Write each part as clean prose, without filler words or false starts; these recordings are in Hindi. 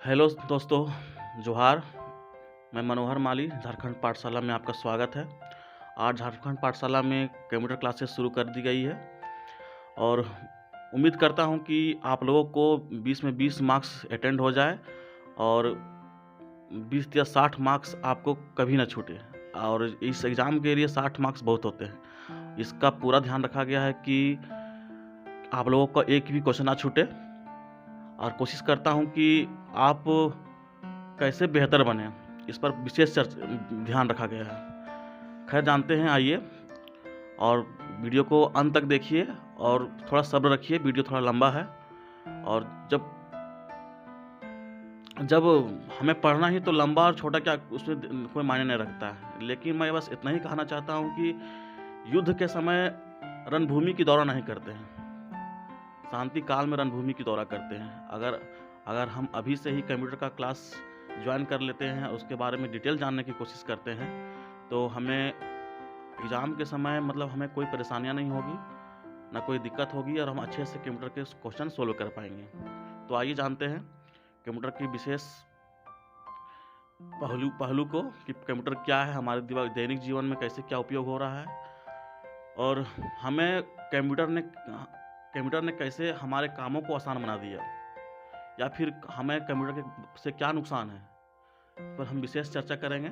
हेलो दोस्तों, जोहार। मैं मनोहर माली, झारखंड पाठशाला में आपका स्वागत है। आज झारखंड पाठशाला में कंप्यूटर क्लासेस शुरू कर दी गई है और उम्मीद करता हूं कि आप लोगों को 20 में 20 मार्क्स अटेंड हो जाए और 20 या 60 मार्क्स आपको कभी ना छूटे। और इस एग्ज़ाम के लिए 60 मार्क्स बहुत होते हैं। इसका पूरा ध्यान रखा गया है कि आप लोगों का एक भी क्वेश्चन ना छूटे और कोशिश करता हूं कि आप कैसे बेहतर बने, इस पर विशेष ध्यान रखा गया है। खैर जानते हैं, आइए और वीडियो को अंत तक देखिए और थोड़ा सब्र रखिए। वीडियो थोड़ा लंबा है और जब जब हमें पढ़ना ही तो लंबा और छोटा क्या उसमें कोई मायने नहीं रखता है। लेकिन मैं बस इतना ही कहना चाहता हूँ कि युद्ध के समय रणभूमि की दौरा नहीं करते हैं, शांति काल में रणभूमि की दौरा करते हैं। अगर हम अभी से ही कंप्यूटर का क्लास ज्वाइन कर लेते हैं, उसके बारे में डिटेल जानने की कोशिश करते हैं, तो हमें एग्ज़ाम के समय मतलब हमें कोई परेशानियां नहीं होगी, ना कोई दिक्कत होगी और हम अच्छे से कंप्यूटर के क्वेश्चन सोल्व कर पाएंगे। तो आइए जानते हैं कंप्यूटर की विशेष पहलू को कि कंप्यूटर क्या है, हमारे दैनिक जीवन में कैसे क्या उपयोग हो रहा है और हमें कंप्यूटर ने कैसे हमारे कामों को आसान बना दिया, या फिर हमें कंप्यूटर से क्या नुकसान है, पर हम विशेष चर्चा करेंगे।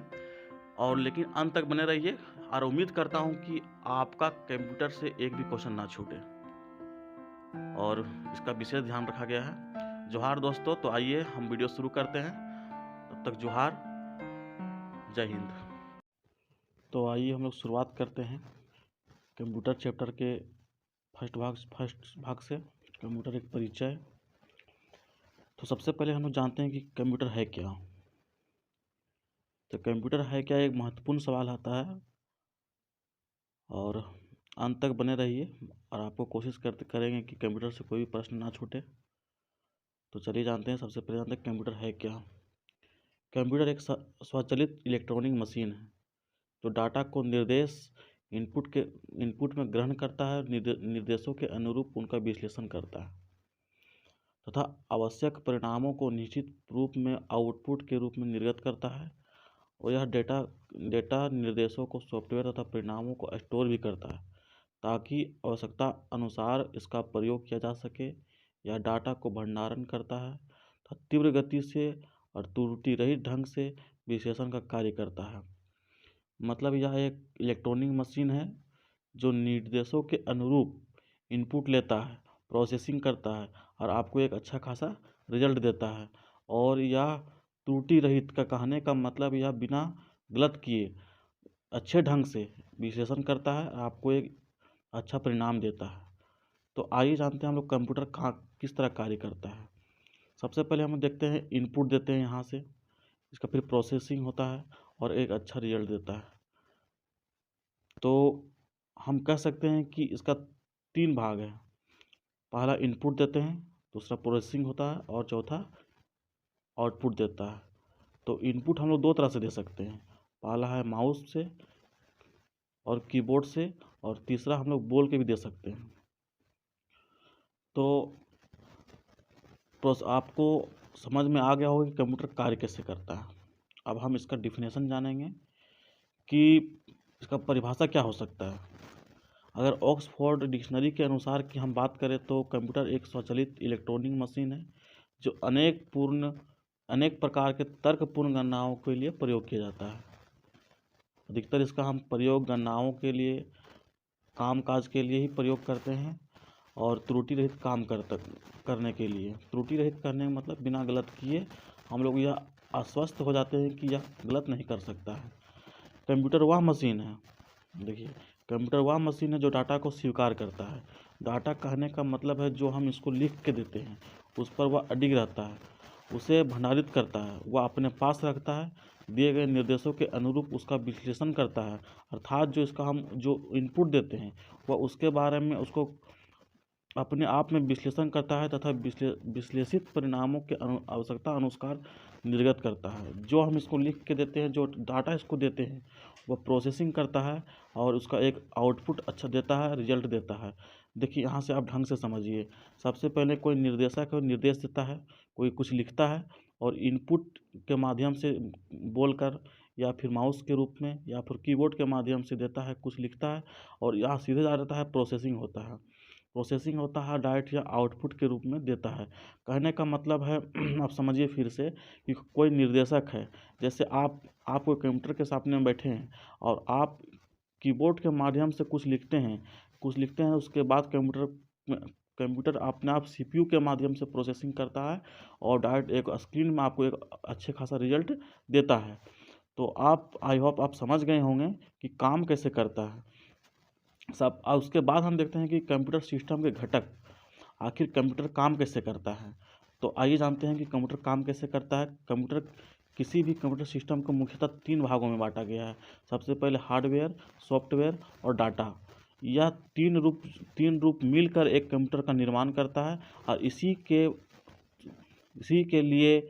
और लेकिन अंत तक बने रहिए और उम्मीद करता हूं कि आपका कंप्यूटर से एक भी क्वेश्चन ना छूटे और इसका विशेष ध्यान रखा गया है। जोहार दोस्तों, तो आइए हम वीडियो शुरू करते हैं। तब तक जोहार, जय हिंद। तो आइए हम लोग शुरुआत करते हैं कंप्यूटर चैप्टर के फर्स्ट भाग से, कंप्यूटर एक परिचय। तो सबसे पहले हम लोग जानते हैं कि कंप्यूटर है क्या। तो कंप्यूटर है क्या एक महत्वपूर्ण सवाल आता है और अंत तक बने रहिए और आपको कोशिश करेंगे कि कंप्यूटर से कोई भी प्रश्न ना छूटे। तो चलिए जानते हैं, सबसे पहले जानते हैं कंप्यूटर है क्या। कंप्यूटर एक स्वचालित इलेक्ट्रॉनिक मशीन है जो डाटा को इनपुट में ग्रहण करता है, निर्देशों के अनुरूप उनका विश्लेषण करता है तथा आवश्यक परिणामों को निश्चित रूप में आउटपुट के रूप में निर्गत करता है। और यह डेटा निर्देशों को सॉफ्टवेयर तथा परिणामों को स्टोर भी करता है ताकि आवश्यकता अनुसार इसका प्रयोग किया जा सके। यह डाटा को भंडारण करता है तथा तीव्र गति से और त्रुटि रहित ढंग से विश्लेषण का कार्य करता है। मतलब यह एक इलेक्ट्रॉनिक मशीन है जो निर्देशों के अनुरूप इनपुट लेता है, प्रोसेसिंग करता है और आपको एक अच्छा खासा रिजल्ट देता है। और यह त्रुटि रहित का कहने का मतलब यह बिना गलत किए अच्छे ढंग से विश्लेषण करता है, आपको एक अच्छा परिणाम देता है। तो आइए जानते हैं हम लोग कंप्यूटर किस तरह कार्य करता है। सबसे पहले हम देखते हैं, इनपुट देते हैं यहाँ से, इसका फिर प्रोसेसिंग होता है और एक अच्छा रिजल्ट देता है। तो हम कह सकते हैं कि इसका 3 भाग है। पहला इनपुट देते हैं, दूसरा प्रोसेसिंग होता है और चौथा आउटपुट देता है। तो इनपुट हम लोग 2 तरह से दे सकते हैं, पहला है माउस से और कीबोर्ड से, और तीसरा हम लोग बोल के भी दे सकते हैं। तो आपको समझ में आ गया होगा कि कंप्यूटर कार्य कैसे करता है। अब हम इसका डिफिनेशन जानेंगे कि इसका परिभाषा क्या हो सकता है। अगर ऑक्सफोर्ड डिक्शनरी के अनुसार की हम बात करें तो कंप्यूटर एक स्वचालित इलेक्ट्रॉनिक मशीन है जो अनेक प्रकार के तर्कपूर्ण गणनाओं के लिए प्रयोग किया जाता है। अधिकतर इसका हम प्रयोग गणनाओं के लिए, कामकाज के लिए ही प्रयोग करते हैं और त्रुटि रहित काम करने के लिए। त्रुटि रहित करने का मतलब बिना गलत किए हम लोग यह आश्वस्त हो जाते हैं कि यह गलत नहीं कर सकता है। कंप्यूटर वह मशीन है, देखिए, कंप्यूटर वह मशीन है जो डाटा को स्वीकार करता है। डाटा कहने का मतलब है जो हम इसको लिख के देते हैं उस पर वह अडिग रहता है, उसे भंडारित करता है, वह अपने पास रखता है, दिए गए निर्देशों के अनुरूप उसका विश्लेषण करता है। अर्थात जो इसका हम जो इनपुट देते हैं वह उसके बारे में उसको अपने आप में विश्लेषण करता है तथा विश्लेषित परिणामों के आवश्यकता अनुसार निर्गत करता है। जो हम इसको लिख के देते हैं, जो डाटा इसको देते हैं, वह प्रोसेसिंग करता है और उसका एक आउटपुट अच्छा देता है, रिजल्ट देता है। देखिए यहाँ से आप ढंग से समझिए। सबसे पहले कोई निर्देशक निर्देश देता है, कोई कुछ लिखता है और इनपुट के माध्यम से बोलकर या फिर माउस के रूप में या फिर कीबोर्ड के माध्यम से देता है, कुछ लिखता है और यहाँ सीधे जा जाता है प्रोसेसिंग होता है। प्रोसेसिंग होता है डायरेक्ट या आउटपुट के रूप में देता है। कहने का मतलब है आप समझिए फिर से कि कोई निर्देशक है, जैसे आप कोई कंप्यूटर के सामने बैठे हैं और आप कीबोर्ड के माध्यम से कुछ लिखते हैं, उसके बाद कंप्यूटर अपने आप सीपीयू के माध्यम से प्रोसेसिंग करता है और डायरेक्ट एक स्क्रीन में आपको एक अच्छे खासा रिजल्ट देता है। तो आप आई होप आप समझ गए होंगे कि काम कैसे करता है सब। और उसके बाद हम देखते हैं कि कंप्यूटर सिस्टम के घटक, आखिर कंप्यूटर काम कैसे करता है। तो आइए जानते हैं कि कंप्यूटर काम कैसे करता है। किसी भी कंप्यूटर सिस्टम को मुख्यतः 3 भागों में बांटा गया है। सबसे पहले हार्डवेयर, सॉफ्टवेयर और डाटा। यह तीन रूप मिलकर एक कंप्यूटर का निर्माण करता है और इसी के लिए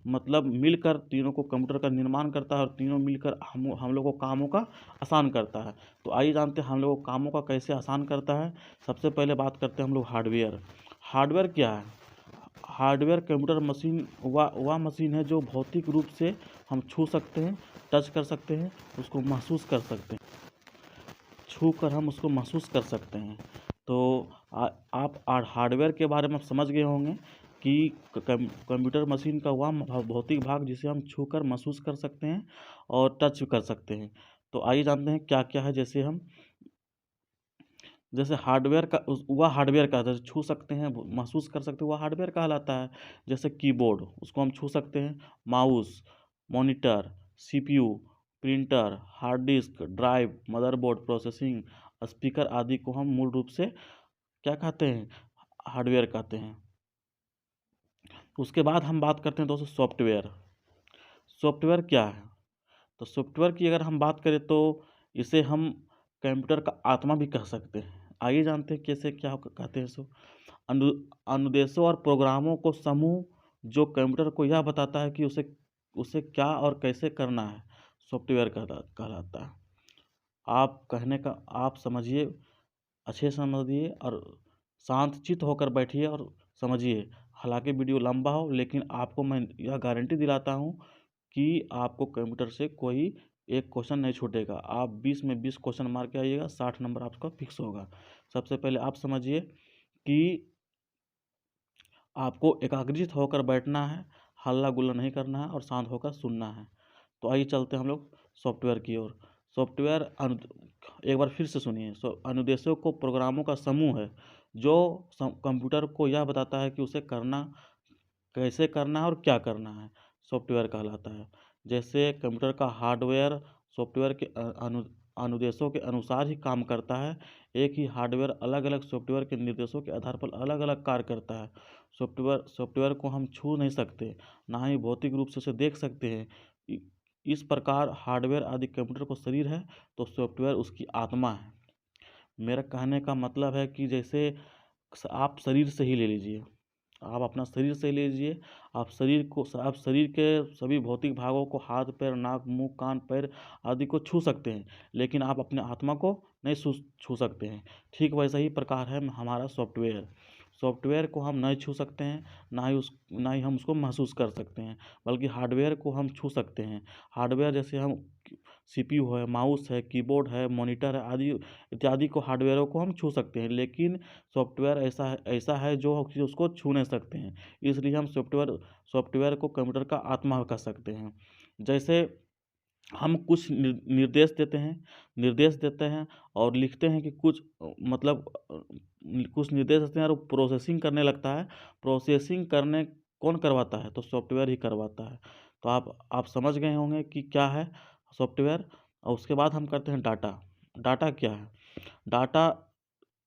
मतलब मिलकर तीनों को कंप्यूटर का निर्माण करता है और तीनों मिलकर हम लोग को कामों का आसान करता है। तो आइए जानते हैं हम लोग को कामों का कैसे आसान करता है। सबसे पहले बात करते हैं हम लोग हार्डवेयर। हार्डवेयर क्या है? हार्डवेयर कंप्यूटर मशीन वह मशीन है जो भौतिक रूप से हम छू सकते हैं, टच कर सकते हैं, उसको महसूस कर सकते हैं, छू कर हम उसको महसूस कर सकते हैं। तो आप हार्डवेयर के बारे में समझ गए होंगे कि कंप्यूटर मशीन का वह भौतिक भाग जिसे हम छू कर महसूस कर सकते हैं और टच कर सकते हैं। तो आइए जानते हैं क्या क्या है। जैसे हार्डवेयर का जैसे छू सकते हैं, महसूस कर सकते हैं, वह हार्डवेयर कहलाता है। जैसे कीबोर्ड, उसको हम छू सकते हैं। Mouse, monitor, CPU, printer, hard disk drive, motherboard, processing, speaker आदि को हम मूल रूप से क्या कहते हैं? हार्डवेयर कहते हैं। उसके बाद हम बात करते हैं दोस्तों सॉफ्टवेयर। सॉफ्टवेयर क्या है? तो सॉफ्टवेयर की अगर हम बात करें तो इसे हम कंप्यूटर का आत्मा भी कह सकते हैं। आइए जानते हैं कैसे क्या कहते हैं सो। अनुदेशों और प्रोग्रामों को समूह जो कंप्यूटर को यह बताता है कि उसे क्या और कैसे करना है, सॉफ्टवेयर कहलाता है। आप समझिए, अच्छे समझिए और शांतचित्त होकर बैठिए और समझिए। हालांकि वीडियो लंबा हो, लेकिन आपको मैं यह गारंटी दिलाता हूँ कि आपको कंप्यूटर से कोई एक क्वेश्चन नहीं छूटेगा। आप 20 में 20 क्वेश्चन मार के आइएगा, 60 नंबर आपका फिक्स होगा। सबसे पहले आप समझिए कि आपको एकाग्रचित होकर बैठना है, हल्ला गुल्ला नहीं करना है और शांत होकर सुनना है। तो आइए चलते हैं हम लोग सॉफ्टवेयर की ओर। सॉफ्टवेयर एक बार फिर से सुनिए। अनुदेशों को प्रोग्रामों का समूह है जो कंप्यूटर को यह बताता है कि उसे कैसे करना है और क्या करना है, सॉफ्टवेयर कहलाता है। जैसे कंप्यूटर का हार्डवेयर सॉफ्टवेयर के अनुदेशों के अनुसार ही काम करता है। एक ही हार्डवेयर अलग अलग सॉफ्टवेयर के निर्देशों के आधार पर अलग अलग कार्य करता है। सॉफ्टवेयर को हम छू नहीं सकते, ना ही भौतिक रूप से उसे देख सकते हैं। इस प्रकार हार्डवेयर आदि कंप्यूटर को शरीर है तो सॉफ्टवेयर उसकी आत्मा है। मेरा कहने का मतलब है कि जैसे आप शरीर से ही ले लीजिए, आप अपना शरीर से ले लीजिए। आप शरीर के सभी भौतिक भागों को, हाथ पैर नाक मुंह कान पैर आदि को छू सकते हैं, लेकिन आप अपने आत्मा को नहीं छू सकते हैं। ठीक वैसा ही प्रकार है हमारा सॉफ्टवेयर को हम नहीं छू सकते हैं, ना ही हम उसको महसूस कर सकते हैं, बल्कि हार्डवेयर को हम छू सकते हैं। हार्डवेयर जैसे हम सीपीयू है, माउस है, कीबोर्ड है, मॉनिटर है आदि इत्यादि को हार्डवेयरों को हम छू सकते हैं, लेकिन सॉफ्टवेयर ऐसा है जो उसको छू नहीं सकते हैं। इसलिए हम सॉफ्टवेयर को कंप्यूटर का आत्मा कह सकते हैं। जैसे हम कुछ निर्देश देते हैं और लिखते हैं कि कुछ निर्देश देते हैं और प्रोसेसिंग करने लगता है। प्रोसेसिंग करने कौन करवाता है? तो सॉफ्टवेयर ही करवाता है। तो आप समझ गए होंगे कि क्या है सॉफ्टवेयर। और उसके बाद हम करते हैं डाटा। डाटा क्या है? डाटा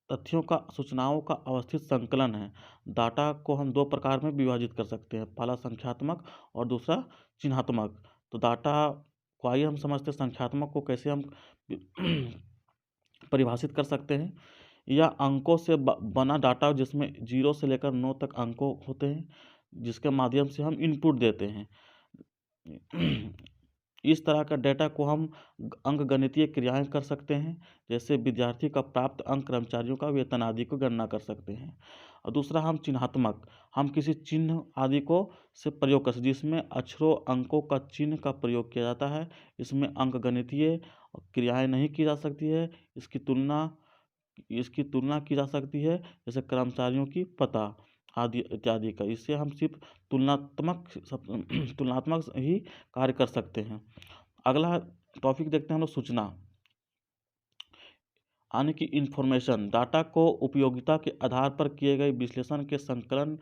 तथ्यों का, सूचनाओं का अवस्थित संकलन है। डाटा को हम 2 प्रकार में विभाजित कर सकते हैं, पहला संख्यात्मक और दूसरा चिन्हात्मक। तो डाटा को आइए हम समझते हैं संख्यात्मक को कैसे हम परिभाषित कर सकते हैं। यह अंकों से बना डाटा जिसमें 0 से लेकर 9 तक अंकों होते हैं, जिसके माध्यम से हम इनपुट देते हैं। इस तरह का डेटा को हम अंकगणितीय क्रियाएं कर सकते हैं, जैसे विद्यार्थी का प्राप्त अंक, कर्मचारियों का वेतन आदि को गणना कर सकते हैं। और दूसरा हम चिन्हात्मक, हम किसी चिन्ह आदि को से प्रयोग कर सकते, जिसमें अक्षरों, अंकों का चिन्ह का प्रयोग किया जाता है। इसमें अंकगणितीय क्रियाएं नहीं की जा सकती है। इसकी तुलना की जा सकती है, जैसे कर्मचारियों की पता आदि इत्यादि का। इससे हम सिर्फ तुलनात्मक ही कार्य कर सकते हैं। अगला टॉपिक देखते हैं हम लोग, सूचना यानी कि इंफॉर्मेशन। डाटा को उपयोगिता के आधार पर किए गए विश्लेषण के संकलन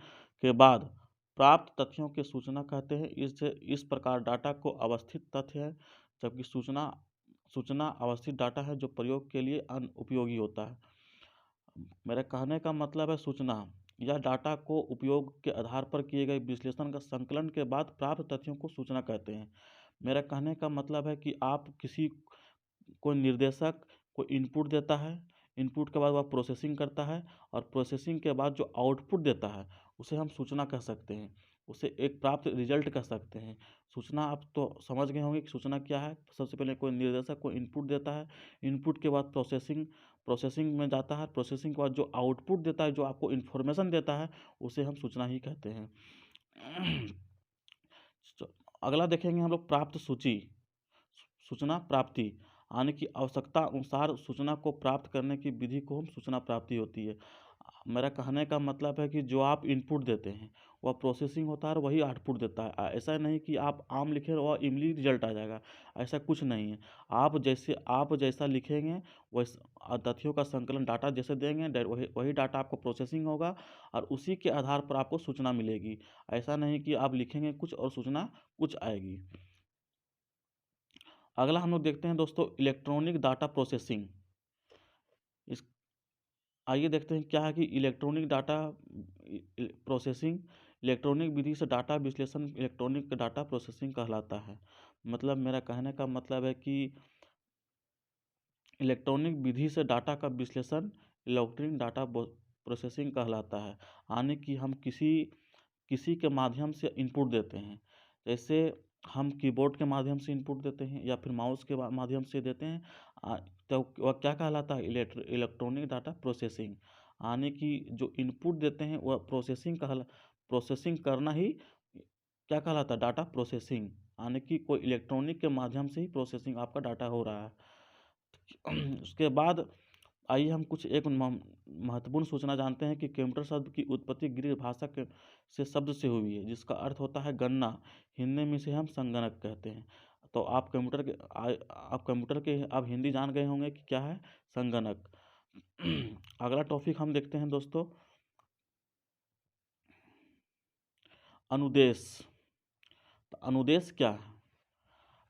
के बाद प्राप्त तथ्यों के सूचना कहते हैं। इस प्रकार डाटा को अवस्थित तथ्य है, जबकि सूचना अवस्थित डाटा है जो प्रयोग के लिए अनुपयोगी होता है। मेरे कहने का मतलब है, सूचना या डाटा को उपयोग के आधार पर किए गए विश्लेषण का संकलन के बाद प्राप्त तथ्यों को सूचना कहते हैं। मेरा कहने का मतलब है कि आप कोई निर्देशक कोई इनपुट देता है, इनपुट के बाद वह प्रोसेसिंग करता है, और प्रोसेसिंग के बाद जो आउटपुट देता है उसे हम सूचना कह सकते हैं, उसे एक प्राप्त रिजल्ट कह सकते हैं। सूचना आप तो समझ गए होंगे कि सूचना क्या है। सबसे पहले कोई निर्देशक कोई इनपुट देता है, इनपुट के बाद प्रोसेसिंग में जाता है, प्रोसेसिंग के बाद जो आउटपुट देता है, जो आपको इन्फॉर्मेशन देता है, उसे हम सूचना ही कहते हैं। अगला देखेंगे हम लोग, प्राप्त सूची। सूचना प्राप्ति यानी कि आवश्यकता अनुसार सूचना को प्राप्त करने की विधि को हम सूचना प्राप्ति होती है। मेरा कहने का मतलब है कि जो आप इनपुट देते हैं वह प्रोसेसिंग होता है और वही आउटपुट देता है। ऐसा नहीं कि आप आम लिखें और इमली रिजल्ट आ जाएगा, ऐसा कुछ नहीं है। आप जैसा लिखेंगे वैसा तथ्यों का संकलन डाटा जैसे देंगे, वही डाटा आपको प्रोसेसिंग होगा और उसी के आधार पर आपको सूचना मिलेगी। ऐसा नहीं कि आप लिखेंगे कुछ और सूचना कुछ आएगी। अगला हम लोग देखते हैं दोस्तों, इलेक्ट्रॉनिक डाटा प्रोसेसिंग। आइए देखते हैं क्या है कि इलेक्ट्रॉनिक डाटा प्रोसेसिंग। इलेक्ट्रॉनिक विधि से डाटा विश्लेषण इलेक्ट्रॉनिक डाटा प्रोसेसिंग कहलाता है। मतलब मेरा कहने का मतलब है कि इलेक्ट्रॉनिक विधि से डाटा का विश्लेषण इलेक्ट्रॉनिक डाटा प्रोसेसिंग कहलाता है। यानी कि हम किसी के माध्यम से इनपुट देते हैं, जैसे हम कीबोर्ड के माध्यम से इनपुट देते हैं या फिर माउस के माध्यम से देते हैं, तो वह क्या कहलाता है, इलेक्ट्रॉनिक डाटा प्रोसेसिंग। यानी कि जो इनपुट देते हैं वह प्रोसेसिंग करना ही क्या कहलाता है, डाटा प्रोसेसिंग। यानी कि कोई इलेक्ट्रॉनिक के माध्यम से ही प्रोसेसिंग आपका डाटा हो रहा है। उसके बाद आइए हम कुछ एक महत्वपूर्ण सूचना जानते हैं कि कंप्यूटर शब्द की उत्पत्ति ग्रीक भाषा के से शब्द से हुई है, जिसका अर्थ होता है गणना। हिंदी में से हम संगणक कहते हैं। तो आप कंप्यूटर के आप हिंदी जान गए होंगे कि क्या है, संगणक। अगला टॉपिक हम देखते हैं दोस्तों, अनुदेश। तो अनुदेश क्या है?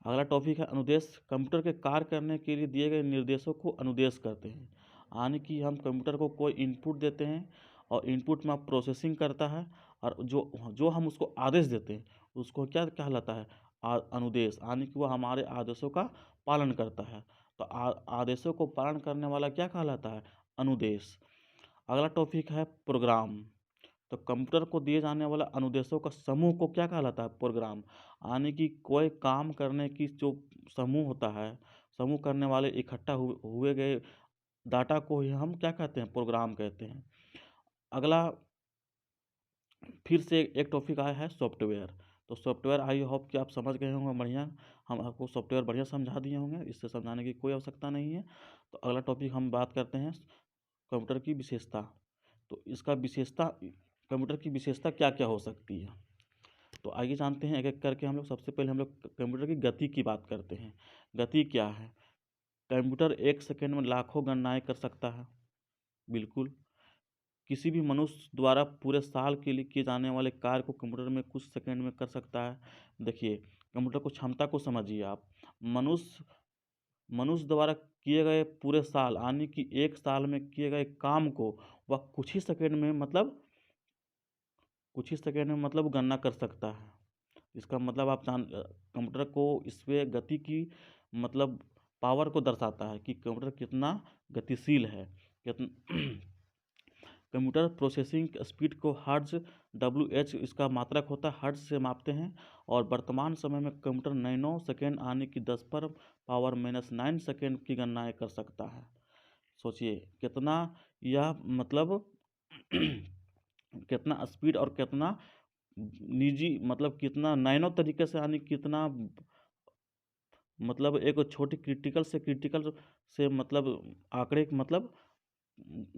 अगला टॉपिक है अनुदेश। कंप्यूटर के कार्य करने के लिए दिए गए निर्देशों को अनुदेश कहते हैं। यानी कि हम कंप्यूटर को कोई इनपुट देते हैं और इनपुट में प्रोसेसिंग करता है, और जो हम उसको आदेश देते हैं उसको क्या कहलाता है, अनुदेश। यानी कि वह हमारे आदेशों का पालन करता है। तो आदेशों को पालन करने वाला क्या कहलाता है, अनुदेश। अगला टॉपिक है प्रोग्राम। तो कंप्यूटर को दिए जाने वाला अनुदेशों का समूह को क्या कहलाता है, प्रोग्राम। यानी कि कोई काम करने की जो समूह होता है, समूह करने वाले इकट्ठा हुए गए डाटा को ही हम क्या कहते हैं, प्रोग्राम कहते हैं। अगला फिर से एक टॉपिक आया है, सॉफ्टवेयर। तो सॉफ्टवेयर, आई होप कि आप समझ गए होंगे बढ़िया। हम आपको सॉफ्टवेयर बढ़िया समझा दिए होंगे, इससे समझाने की कोई आवश्यकता नहीं है। तो अगला टॉपिक हम बात करते हैं कंप्यूटर की विशेषता। तो इसका विशेषता, कंप्यूटर की विशेषता क्या क्या हो सकती है, तो आइए जानते हैं एक एक करके हम लोग। सबसे पहले हम लोग कंप्यूटर की गति की बात करते हैं। गति क्या है? कंप्यूटर 1 सेकंड में लाखों गणनाएं कर सकता है, बिल्कुल। किसी भी मनुष्य द्वारा पूरे साल के लिए किए जाने वाले कार्य को कंप्यूटर में कुछ सेकंड में कर सकता है। देखिए, कंप्यूटर को क्षमता को समझिए आप। मनुष्य द्वारा किए गए पूरे साल, यानी कि 1 साल में किए गए काम को वह कुछ ही सेकेंड में मतलब गणना कर सकता है। इसका मतलब आप कंप्यूटर को इसमें गति की मतलब पावर को दर्शाता है कि कंप्यूटर कितना गतिशील है। कंप्यूटर प्रोसेसिंग स्पीड को हर्ट्ज WH इसका मात्रक होता है, हर्ट्ज से मापते हैं। और वर्तमान समय में कंप्यूटर नैनो सेकेंड आने की 10⁻⁻⁹ सेकेंड की गणनाएं कर सकता है। सोचिए कितना यह मतलब कितना स्पीड और कितना निजी मतलब कितना नैनो तरीके से, यानी कितना मतलब एक छोटी क्रिटिकल से मतलब आंकड़े मतलब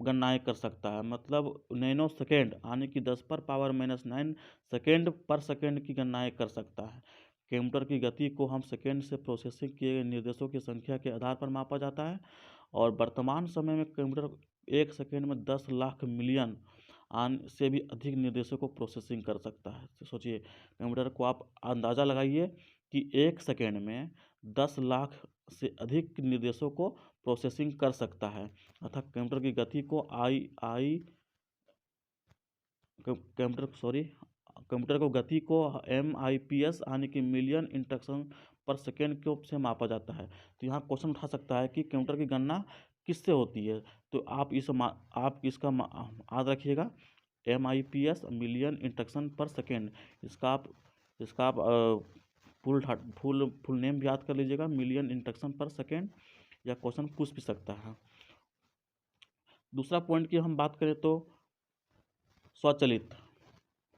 गणनाएं कर सकता है। मतलब नैनो सेकेंड यानी कि 10⁻⁹ सेकेंड पर सेकेंड की गणनाएं कर सकता है। कंप्यूटर की गति को हम सेकेंड से प्रोसेसिंग किए गए निर्देशों की संख्या के आधार पर मापा जाता है। और वर्तमान समय में कंप्यूटर 1 सेकेंड में 10 लाख मिलियन से भी अधिक निर्देशों को प्रोसेसिंग कर सकता है। तो सोचिए कंप्यूटर को आप अंदाज़ा लगाइए कि 1 सेकेंड में 10 लाख से अधिक निर्देशों को प्रोसेसिंग कर सकता है। अतः कंप्यूटर की गति को कंप्यूटर को गति को MIPS यानी कि मिलियन इंस्ट्रक्शन पर सेकेंड के से मापा जाता है। तो यहाँ क्वेश्चन उठा सकता है कि कंप्यूटर की गणना किससे होती है। तो आप इसका याद रखिएगा, MIPS मिलियन इंस्ट्रक्शन पर सेकेंड। इसका आप फुल नेम भी याद कर लीजिएगा, मिलियन इंस्ट्रक्शन पर सेकेंड, या क्वेश्चन पूछ भी सकता है। दूसरा पॉइंट की हम बात करें तो स्वचालित।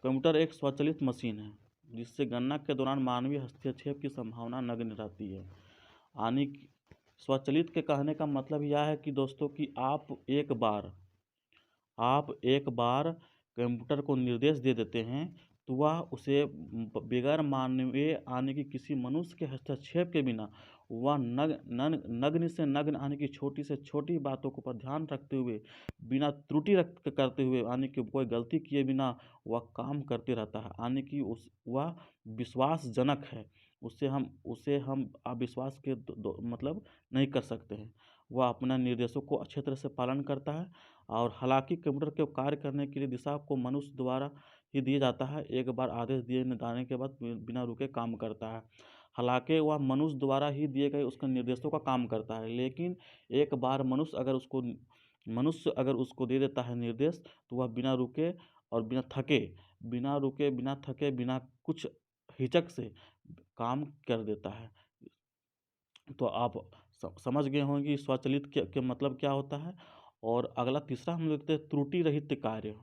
कंप्यूटर एक स्वचालित मशीन है जिससे गणना के दौरान मानवीय हस्तक्षेप की संभावना नगण्य रहती है। यानी स्वचालित के कहने का मतलब यह है कि दोस्तों कि आप एक बार कंप्यूटर को निर्देश दे देते हैं तो वह उसे बगैर मानवीय यानी कि किसी मनुष्य के हस्तक्षेप के बिना वह नग्न से नग्न यानी कि छोटी से छोटी बातों को पर ध्यान रखते हुए, बिना त्रुटि करते हुए, यानी कि कोई गलती किए बिना वह काम करते रहता है। यानी कि वह विश्वासजनक है, उसे हम अविश्वास के मतलब नहीं कर सकते हैं। वह अपना निर्देशों को अच्छे तरह से पालन करता है। और हालांकि कंप्यूटर के कार्य करने के लिए दिशा को मनुष्य द्वारा ही दिया जाता है, एक बार आदेश दिए जाने के बाद बिना रुके काम करता है। हालांकि वह मनुष्य द्वारा ही दिए गए उसके निर्देशों का काम करता है, लेकिन एक बार मनुष्य अगर उसको दे देता है निर्देश तो वह बिना रुके और बिना थके बिना कुछ हिचक से काम कर देता है। तो आप समझ गए होंगे स्वचालित के मतलब क्या होता है। और अगला तीसरा हम देखते हैं त्रुटि रहित कार्य।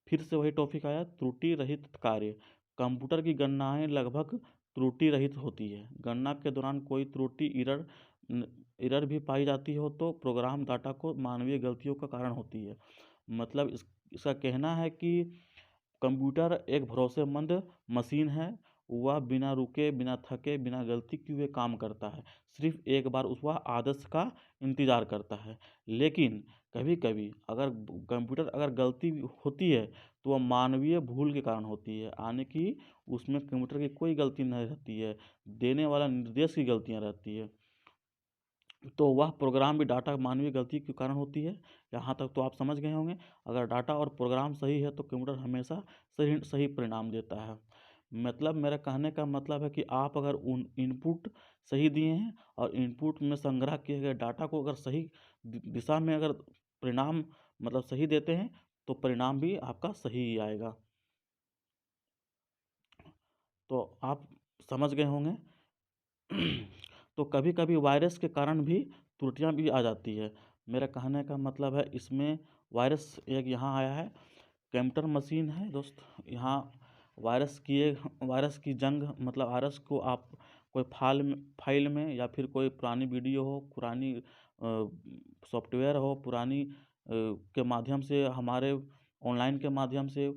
फिर से वही टॉपिक आया, त्रुटि रहित कार्य। कंप्यूटर की गणनाएं लगभग त्रुटि रहित होती है। गणना के दौरान कोई त्रुटि एरर भी पाई जाती हो तो प्रोग्राम डाटा को मानवीय गलतियों का कारण होती है। मतलब इसका कहना है कि कंप्यूटर एक भरोसेमंद मशीन है। वह बिना रुके, बिना थके, बिना गलती किए हुए काम करता है। सिर्फ एक बार वह आदेश का इंतज़ार करता है। लेकिन कभी कभी अगर कंप्यूटर अगर गलती होती है तो वह मानवीय भूल के कारण होती है, यानी कि उसमें कंप्यूटर की कोई गलती नहीं रहती है, देने वाला निर्देश की गलतियाँ रहती है। तो वह प्रोग्राम भी डाटा मानवीय गलती के कारण होती है। यहाँ तक तो आप समझ गए होंगे। अगर डाटा और प्रोग्राम सही है तो कंप्यूटर हमेशा सही परिणाम देता है। मतलब मेरा कहने का मतलब है कि आप अगर उन इनपुट सही दिए हैं और इनपुट में संग्रह किए गए डाटा को अगर सही दिशा में अगर परिणाम मतलब सही देते हैं तो परिणाम भी आपका सही ही आएगा। तो आप समझ गए होंगे। तो कभी कभी वायरस के कारण भी त्रुटियां भी आ जाती है। मेरा कहने का मतलब है इसमें वायरस एक यहाँ आया है, कंप्यूटर मशीन है दोस्त। यहाँ वायरस की जंग मतलब वायरस को आप कोई फाइल में या फिर कोई पुरानी वीडियो हो, पुरानी सॉफ्टवेयर हो, पुरानी के माध्यम से हमारे ऑनलाइन के माध्यम से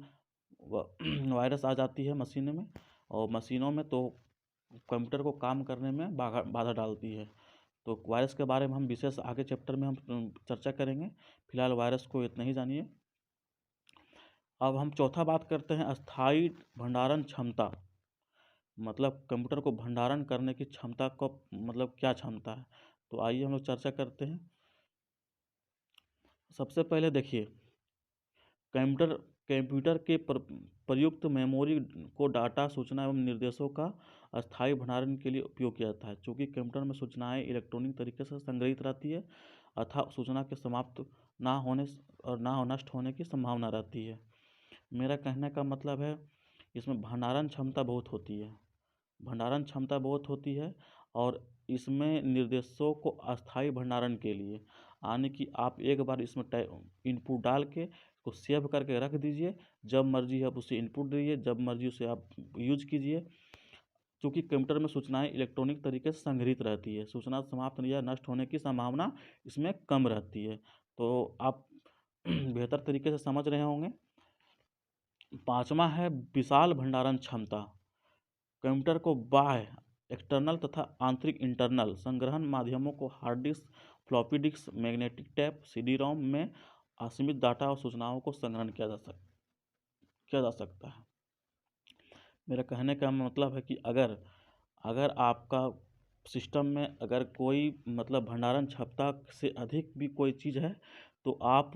वायरस आ जाती है मशीन में और मशीनों में, तो कंप्यूटर को काम करने में बाधा डालती है। तो वायरस के बारे में हम विशेष आगे चैप्टर में हम चर्चा करेंगे। फिलहाल वायरस को इतना ही जानिए। अब हम चौथा बात करते हैं अस्थायी भंडारण क्षमता। मतलब कंप्यूटर को भंडारण करने की क्षमता को मतलब क्या क्षमता है। तो आइए हम लोग चर्चा करते हैं। सबसे पहले देखिए, कंप्यूटर के प्रयुक्त मेमोरी को डाटा, सूचना एवं निर्देशों का अस्थायी भंडारण के लिए उपयोग किया जाता है। चूँकि कंप्यूटर में सूचनाएं इलेक्ट्रॉनिक तरीके से संग्रहित रहती है अतः सूचना के समाप्त ना नष्ट होने की संभावना रहती है। मेरा कहने का मतलब है इसमें भंडारण क्षमता बहुत होती है और इसमें निर्देशों को अस्थायी भंडारण के लिए, यानी कि आप एक बार इसमें इनपुट डाल के उसको सेव करके रख दीजिए, जब मर्जी आप उसे इनपुट दीजिए, जब मर्जी उसे आप यूज कीजिए। क्योंकि कंप्यूटर में सूचनाएं इलेक्ट्रॉनिक तरीके से संग्रहित रहती है, सूचना समाप्त या नष्ट होने की संभावना इसमें कम रहती है। तो आप बेहतर तरीके से समझ रहे होंगे। 5वां है विशाल भंडारण क्षमता। कंप्यूटर को बाह्य एक्सटर्नल तथा आंतरिक इंटरनल संग्रहण माध्यमों को hard disk, floppy disk, magnetic tap, CD ROM में असीमित डाटा और सूचनाओं को संग्रहण किया जा सकता है। मेरा कहने का मतलब है कि अगर आपका सिस्टम में अगर कोई मतलब भंडारण क्षमता से अधिक भी कोई चीज़ है तो आप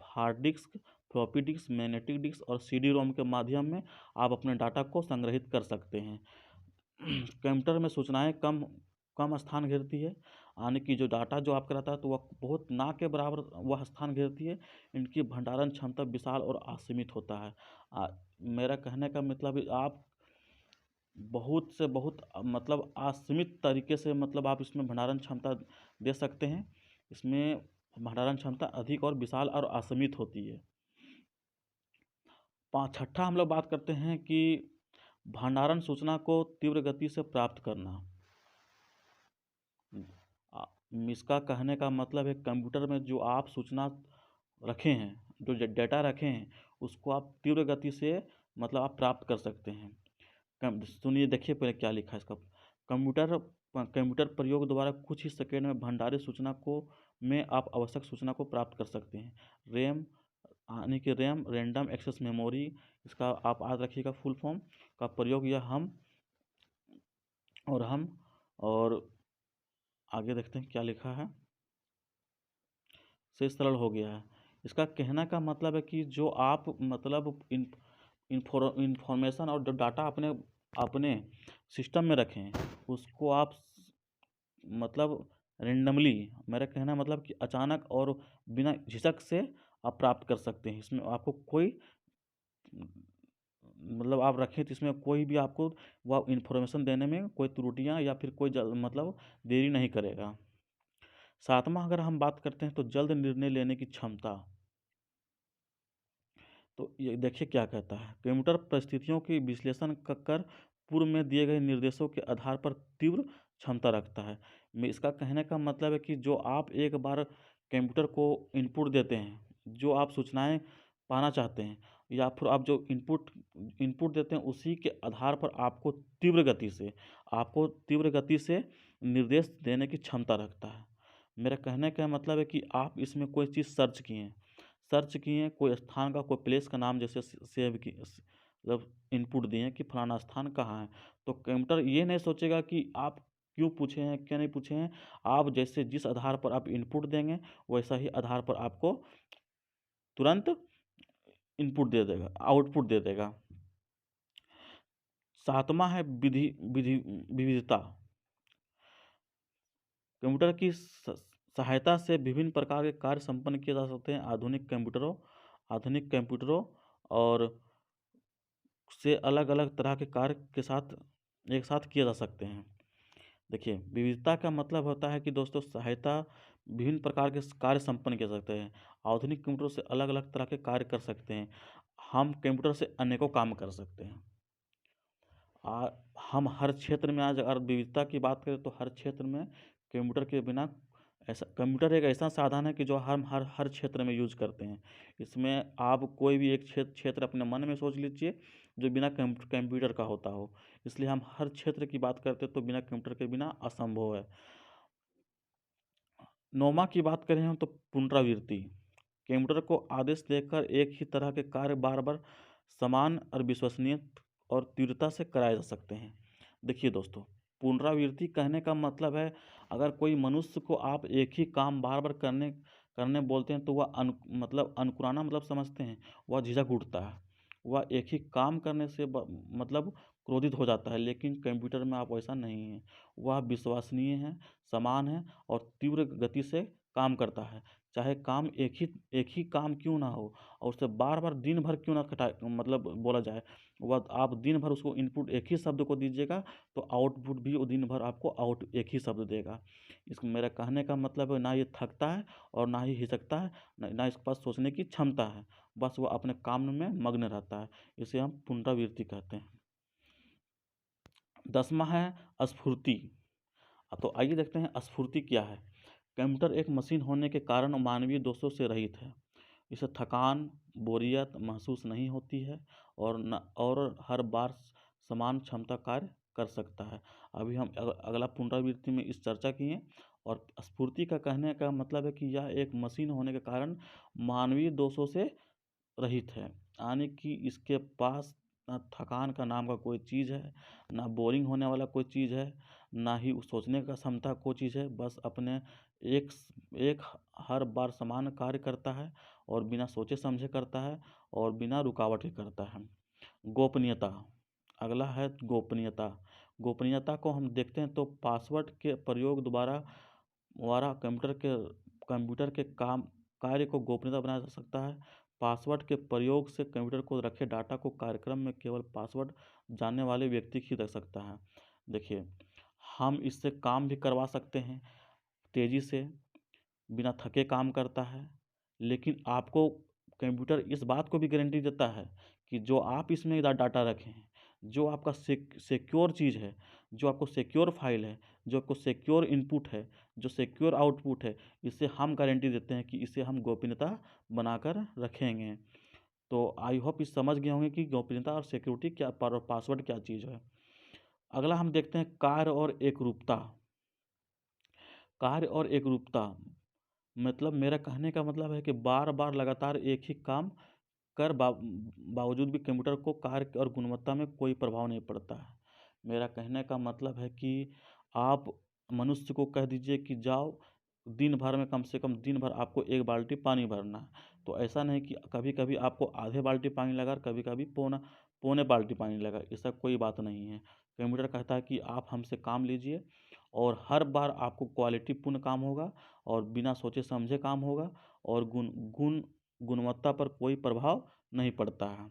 hard disk, floppy disk, magnetic disk और सीडी रोम के माध्यम में आप अपने डाटा को संग्रहित कर सकते हैं। कंप्यूटर में सूचनाएं कम स्थान घेरती है, यानी कि जो डाटा जो आपका रहता है तो वह बहुत ना के बराबर वह स्थान घेरती है। इनकी भंडारण क्षमता विशाल और असीमित होता है। मेरा कहने का मतलब आप बहुत से बहुत मतलब असीमित तरीके से मतलब आप इसमें भंडारण क्षमता दे सकते हैं। इसमें भंडारण क्षमता अधिक और विशाल और असीमित होती है। 6ठा हम लोग बात करते हैं कि भंडारण सूचना को तीव्र गति से प्राप्त करना। इसका कहने का मतलब है कंप्यूटर में जो आप सूचना रखे हैं, जो डेटा रखे हैं, उसको आप तीव्र गति से मतलब आप प्राप्त कर सकते हैं। सुनिए, देखिए पहले क्या लिखा है इसका। कंप्यूटर प्रयोग द्वारा कुछ ही सेकेंड में भंडारित सूचना को में आप आवश्यक सूचना को प्राप्त कर सकते हैं। रैम, यानी कि रैम रैंडम एक्सेस मेमोरी, इसका आप याद रखिएगा फुल फॉर्म का प्रयोग यह हम और आगे देखते हैं क्या लिखा है। से सरल हो गया है। इसका कहने का मतलब है कि जो आप मतलब इंफॉर्मेशन और जो डाटा अपने सिस्टम में रखें उसको आप मतलब रेंडमली, मेरा कहना मतलब कि अचानक और बिना झिझक से आप प्राप्त कर सकते हैं। इसमें आपको कोई मतलब आप रखें तो इसमें कोई भी आपको वह इन्फॉर्मेशन देने में कोई त्रुटियां या फिर कोई मतलब देरी नहीं करेगा। 7वां अगर हम बात करते हैं तो जल्द निर्णय लेने की क्षमता। तो ये देखिए क्या कहता है। कंप्यूटर परिस्थितियों की विश्लेषण कर पूर्व में दिए गए निर्देशों के आधार पर तीव्र क्षमता रखता है। इसका कहने का मतलब है कि जो आप एक बार कंप्यूटर को इनपुट देते हैं, जो आप सूचनाएं पाना चाहते हैं या फिर आप जो इनपुट देते हैं उसी के आधार पर आपको तीव्र गति से निर्देश देने की क्षमता रखता है। मेरा कहने का मतलब है कि आप इसमें कोई चीज़ सर्च किए, कोई स्थान का, कोई प्लेस का नाम जैसे सेव की मतलब इनपुट दिए कि फलाना स्थान कहाँ है, तो कंप्यूटर ये नहीं सोचेगा कि आप क्यों पूछे हैं, क्या नहीं पूछे हैं। आप जैसे जिस आधार पर आप इनपुट देंगे वैसा ही आधार पर आपको तुरंत आउटपुट दे देगा। 7वां है विविधता। कंप्यूटर की सहायता से विभिन्न प्रकार के कार्य संपन्न किए जा सकते हैं। आधुनिक कंप्यूटरों और से अलग अलग तरह के कार्य के साथ एक साथ किए जा सकते हैं। देखिए, विविधता का मतलब होता है कि दोस्तों सहायता विभिन्न प्रकार के कार्य संपन्न किए जा सकते हैं। आधुनिक कंप्यूटर से अलग अलग तरह के कार्य कर सकते हैं। हम कंप्यूटर से अनेकों काम कर सकते हैं। हम हर क्षेत्र में आज अगर विविधता की बात करें तो हर क्षेत्र में कंप्यूटर के बिना कंप्यूटर एक ऐसा साधन है कि जो हम हर क्षेत्र में यूज करते हैं। इसमें आप कोई भी एक क्षेत्र अपने मन में सोच लीजिए जो बिना कंप्यूटर का होता हो। इसलिए हम हर क्षेत्र की बात करते हैं तो बिना कंप्यूटर के बिना असंभव है। 9वां की बात करें हम तो पुनरावृत्ति। कंप्यूटर को आदेश देकर एक ही तरह के कार्य बार बार समान और विश्वसनीय और तीव्रता से कराए जा सकते हैं। देखिए दोस्तों, पुनरावृत्ति कहने का मतलब है अगर कोई मनुष्य को आप एक ही काम बार बार करने बोलते हैं तो वह अनुकराना मतलब समझते हैं, वह झिझक उठता है, वह एक ही काम करने से मतलब क्रोधित हो जाता है। लेकिन कंप्यूटर में आप वैसा नहीं है, वह विश्वसनीय है, समान है और तीव्र गति से काम करता है। चाहे काम एक ही काम क्यों ना हो और उससे बार बार दिन भर क्यों ना मतलब बोला जाए, वह आप दिन भर उसको इनपुट एक ही शब्द को दीजिएगा तो आउटपुट भी वो दिन भर आपको एक ही शब्द देगा। इसको मेरा कहने का मतलब है, ना ये थकता है और ना ही हिचकता है, ना इसके पास सोचने की क्षमता है, बस वो अपने काम में मग्न रहता है। इसे हम पुनरावृत्ति कहते हैं। 10वां है स्फूर्ति। तो आइए देखते हैं स्फूर्ति क्या है। कंप्यूटर एक मशीन होने के कारण मानवीय दोषों से रहित है। इसे थकान, बोरियत महसूस नहीं होती है और हर बार समान क्षमता कार्य कर सकता है। अभी हम अगला पुनरावृत्ति में इस चर्चा किए। और स्फूर्ति का कहने का मतलब है कि यह एक मशीन होने के कारण मानवीय दोषों से रहित है, यानी कि इसके पास ना थकान का नाम का कोई चीज़ है, ना बोरिंग होने वाला कोई चीज़ है, ना ही सोचने का क्षमता कोई चीज़ है। बस अपने एक एक हर बार समान कार्य करता है और बिना सोचे समझे करता है और बिना रुकावट के करता है। गोपनीयता, अगला है गोपनीयता। गोपनीयता को हम देखते हैं तो पासवर्ड के प्रयोग द्वारा कंप्यूटर के काम कार्य को गोपनीयता बनाया जा सकता है। पासवर्ड के प्रयोग से कंप्यूटर को रखे डाटा को कार्यक्रम में केवल पासवर्ड जानने वाले व्यक्ति ही रख सकता है। देखिए, हम इससे काम भी करवा सकते हैं तेज़ी से, बिना थके काम करता है, लेकिन आपको कंप्यूटर इस बात को भी गारंटी देता है कि जो आप इसमें डाटा रखे हैं, जो आपका सिक्योर चीज़ है, जो आपको सिक्योर फाइल है, जो आपको सिक्योर इनपुट है, जो सिक्योर आउटपुट है, इसे हम गारंटी देते हैं कि इसे हम गोपनीयता बनाकर रखेंगे। तो आई होप इस समझ गए होंगे कि गोपनीयता और सिक्योरिटी क्या, पासवर्ड क्या चीज़ है। अगला हम देखते हैं कार्य और एकरूपता। कार्य और एकरूपता मतलब मेरा कहने का मतलब है कि बार बार लगातार एक ही काम बावजूद भी कंप्यूटर को कार्य और गुणवत्ता में कोई प्रभाव नहीं पड़ता है। मेरा कहने का मतलब है कि आप मनुष्य को कह दीजिए कि जाओ दिन भर में कम से कम दिन भर आपको 1 बाल्टी पानी भरना है, तो ऐसा नहीं कि कभी कभी आपको आधे बाल्टी पानी लगा और कभी कभी पौने बाल्टी पानी लगा, ऐसा कोई बात नहीं है। कंप्यूटर कहता है कि आप हमसे काम लीजिए और हर बार आपको क्वालिटीपूर्ण काम होगा और बिना सोचे समझे काम होगा और गुणवत्ता पर कोई प्रभाव नहीं पड़ता है।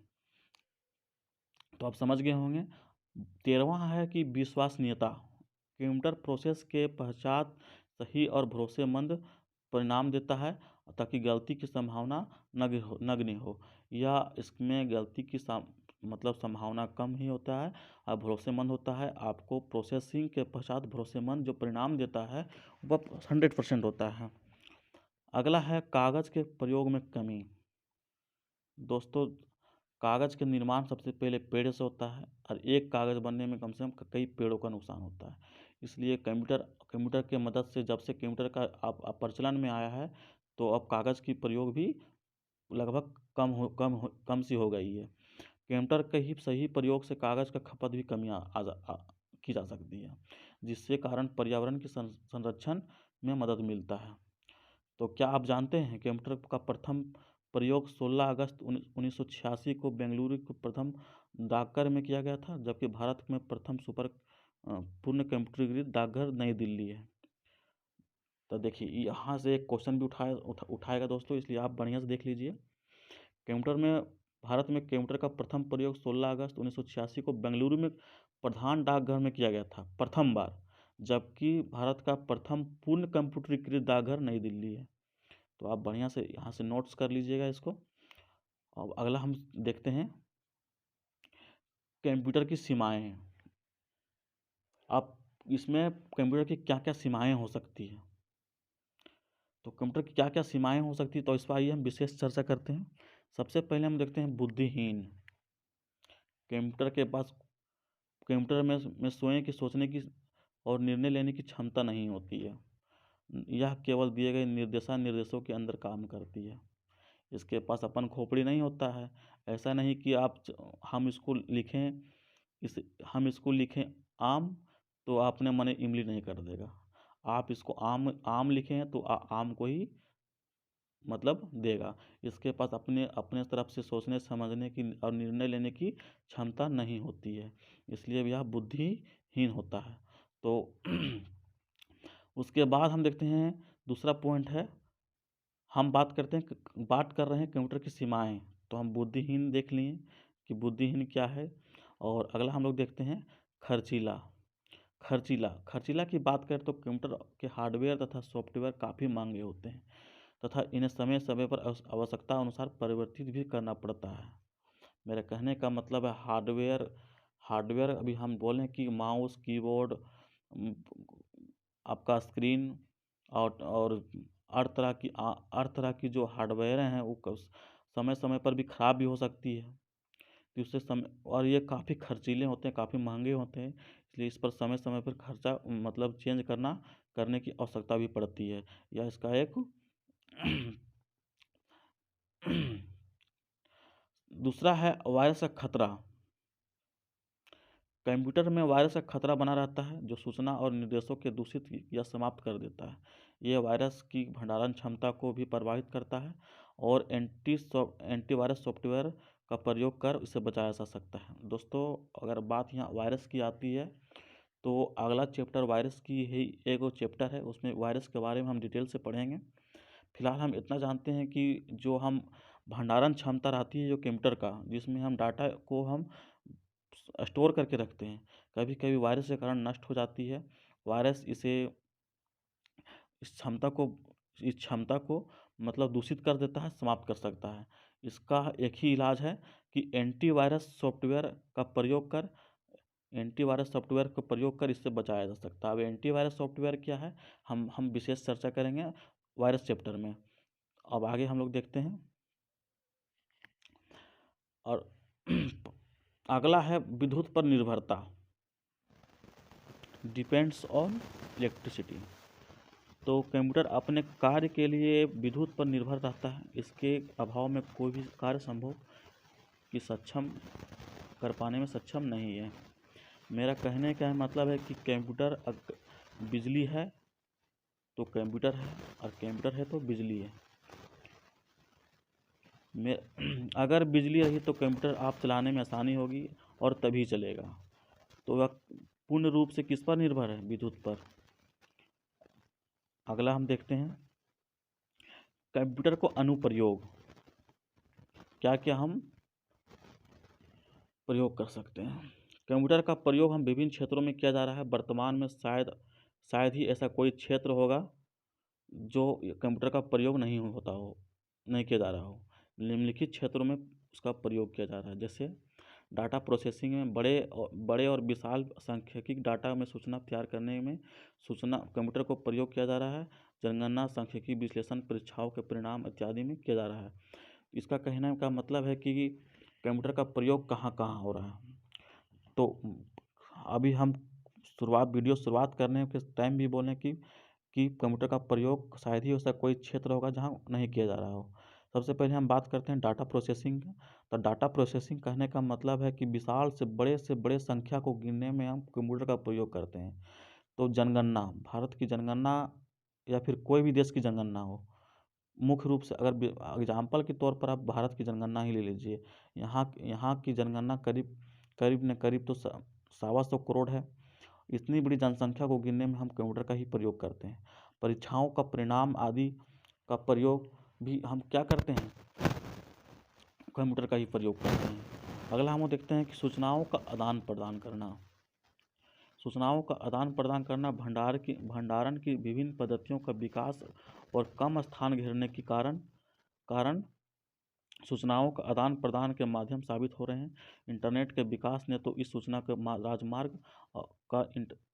तो आप समझ गए होंगे। 13वां है कि विश्वसनीयता। कंप्यूटर प्रोसेस के पश्चात सही और भरोसेमंद परिणाम देता है ताकि गलती की संभावना नगण्य हो, या इसमें गलती की मतलब संभावना कम ही होता है और भरोसेमंद होता है। आपको प्रोसेसिंग के पश्चात भरोसेमंद जो परिणाम देता है वह 100% होता है। अगला है कागज़ के प्रयोग में कमी। दोस्तों, कागज़ के निर्माण सबसे पहले पेड़ से होता है और एक कागज़ बनने में कम से कम कई पेड़ों का नुकसान होता है। इसलिए कंप्यूटर के मदद से जब से कंप्यूटर का आप प्रचलन में आया है तो अब कागज़ की प्रयोग भी लगभग कम सी हो गई है। कंप्यूटर के ही सही प्रयोग से कागज़ का खपत भी की जा सकती है, जिससे कारण पर्यावरण के संरक्षण में मदद मिलता है। तो क्या आप जानते हैं कंप्यूटर का प्रथम प्रयोग 16 अगस्त 1986 को बेंगलुरु के प्रथम डाकघर में किया गया था, जबकि भारत में प्रथम पूर्ण कंप्यूटरीकृत डाकघर नई दिल्ली है। तो देखिए, यहाँ से एक क्वेश्चन भी उठाएगा दोस्तों, इसलिए आप बढ़िया से देख लीजिए। भारत में कंप्यूटर का प्रथम प्रयोग 16 अगस्त 1986 को बेंगलुरु में प्रधान डाकघर में किया गया था प्रथम बार, जबकि भारत का प्रथम पूर्ण कंप्यूटरीकृत डाकघर नई दिल्ली है। तो आप बढ़िया से यहाँ से नोट्स कर लीजिएगा इसको। अब अगला हम देखते हैं कंप्यूटर की सीमाएं। अब इसमें कंप्यूटर की क्या क्या सीमाएं हो सकती है, तो कंप्यूटर की क्या क्या सीमाएं हो सकती है, तो इस पर आइए हम विशेष चर्चा करते हैं। सबसे पहले हम देखते हैं बुद्धिहीन। कंप्यूटर के पास कंप्यूटर में स्वयं की सोचने की और निर्णय लेने की क्षमता नहीं होती है। यह केवल दिए गए निर्देशों के अंदर काम करती है। इसके पास अपन खोपड़ी नहीं होता है। ऐसा नहीं कि हम इसको लिखें आम तो आपने मने इमली नहीं कर देगा। आप इसको आम लिखें तो आम को ही मतलब देगा। इसके पास अपने अपने तरफ से सोचने समझने की और निर्णय लेने की क्षमता नहीं होती है, इसलिए यह बुद्धिहीन होता है। तो उसके बाद हम देखते हैं दूसरा पॉइंट है हम बात कर रहे हैं कंप्यूटर की सीमाएं। तो हम बुद्धिहीन देख लिए कि बुद्धिहीन क्या है। और अगला हम लोग देखते हैं खर्चीला। खर्चीला की बात करें तो कंप्यूटर के हार्डवेयर तथा सॉफ्टवेयर काफ़ी महंगे होते हैं तथा इन्हें समय समय पर आवश्यकता अनुसार परिवर्तित भी करना पड़ता है। मेरे कहने का मतलब है हार्डवेयर अभी हम बोलें कि माउस, कीबोर्ड, आपका स्क्रीन और हर तरह की जो हार्डवेयर हैं वो समय समय पर भी ख़राब भी हो सकती है। तो उससे समय और ये काफ़ी खर्चीले होते हैं, काफ़ी महंगे होते हैं, इसलिए इस पर समय समय पर खर्चा मतलब चेंज करने की आवश्यकता भी पड़ती है। यह इसका एक दूसरा है वायरस का खतरा। कंप्यूटर में वायरस का खतरा बना रहता है जो सूचना और निर्देशों के दूषित या समाप्त कर देता है। यह वायरस की भंडारण क्षमता को भी प्रभावित करता है और एंटीवायरस सॉफ्टवेयर का प्रयोग कर इसे बचाया जा सकता है। दोस्तों, अगर बात यहाँ वायरस की आती है तो अगला चैप्टर वायरस की ही एक चैप्टर है, उसमें वायरस के बारे में हम डिटेल से पढ़ेंगे। फिलहाल हम इतना जानते हैं कि जो हम भंडारण क्षमता रहती है जो कंप्यूटर का, जिसमें हम डाटा को हम स्टोर करके रखते हैं, कभी कभी वायरस के कारण नष्ट हो जाती है। वायरस इस क्षमता को मतलब दूषित कर देता है, समाप्त कर सकता है। इसका एक ही इलाज है कि एंटीवायरस सॉफ्टवेयर का प्रयोग कर इससे बचाया जा सकता है। अब एंटीवायरस सॉफ्टवेयर क्या है, हम विशेष चर्चा करेंगे वायरस चैप्टर में। अब आगे हम लोग देखते हैं और अगला है विद्युत पर निर्भरता, डिपेंड्स ऑन इलेक्ट्रिसिटी। तो कंप्यूटर अपने कार्य के लिए विद्युत पर निर्भर रहता है। इसके अभाव में कोई भी कार्य संभव कि सक्षम कर पाने में सक्षम नहीं है। मेरा कहने का मतलब है कि कंप्यूटर बिजली है तो कंप्यूटर है, और कंप्यूटर है तो बिजली है। अगर बिजली रही तो कंप्यूटर आप चलाने में आसानी होगी और तभी चलेगा। तो वह पूर्ण रूप से किस पर निर्भर है, विद्युत पर। अगला हम देखते हैं कंप्यूटर को अनुप्रयोग, क्या क्या हम प्रयोग कर सकते हैं। कंप्यूटर का प्रयोग हम विभिन्न क्षेत्रों में किया जा रहा है। वर्तमान में शायद ही ऐसा कोई क्षेत्र होगा जो कंप्यूटर का प्रयोग नहीं किया जा रहा हो। निम्नलिखित क्षेत्रों में उसका प्रयोग किया जा रहा है, जैसे डाटा प्रोसेसिंग में बड़े और विशाल सांख्यिकी डाटा में सूचना तैयार करने में कंप्यूटर को प्रयोग किया जा रहा है। जनगणना, सांख्यिकी विश्लेषण, परीक्षाओं के परिणाम इत्यादि में किया जा रहा है। इसका कहने का मतलब है कि कंप्यूटर का प्रयोग कहाँ कहाँ हो रहा है। तो अभी हम शुरुआत करने के टाइम भी बोलें कि कंप्यूटर का प्रयोग शायद ही ऐसा कोई क्षेत्र होगा जहाँ नहीं किया जा रहा हो। सबसे पहले हम बात करते हैं डाटा प्रोसेसिंग। तो डाटा प्रोसेसिंग कहने का मतलब है कि विशाल से बड़े संख्या को गिनने में हम कंप्यूटर का प्रयोग करते हैं। तो जनगणना, भारत की जनगणना या फिर कोई भी देश की जनगणना हो, मुख्य रूप से अगर एग्जाम्पल के तौर पर आप भारत की जनगणना ही ले लीजिए। यहाँ की जनगणना करीब तो 125 करोड़ है। इतनी बड़ी जनसंख्या को गिनने में हम कंप्यूटर का ही प्रयोग करते हैं। परीक्षाओं का परिणाम आदि का प्रयोग भी हम क्या करते हैं, कंप्यूटर का ही प्रयोग करते हैं। अगला हम देखते हैं कि सूचनाओं का आदान प्रदान करना भंडारण की विभिन्न पद्धतियों का विकास और कम स्थान घेरने के कारण सूचनाओं का आदान प्रदान के माध्यम साबित हो रहे हैं। इंटरनेट के विकास ने तो इस सूचना के राजमार्ग का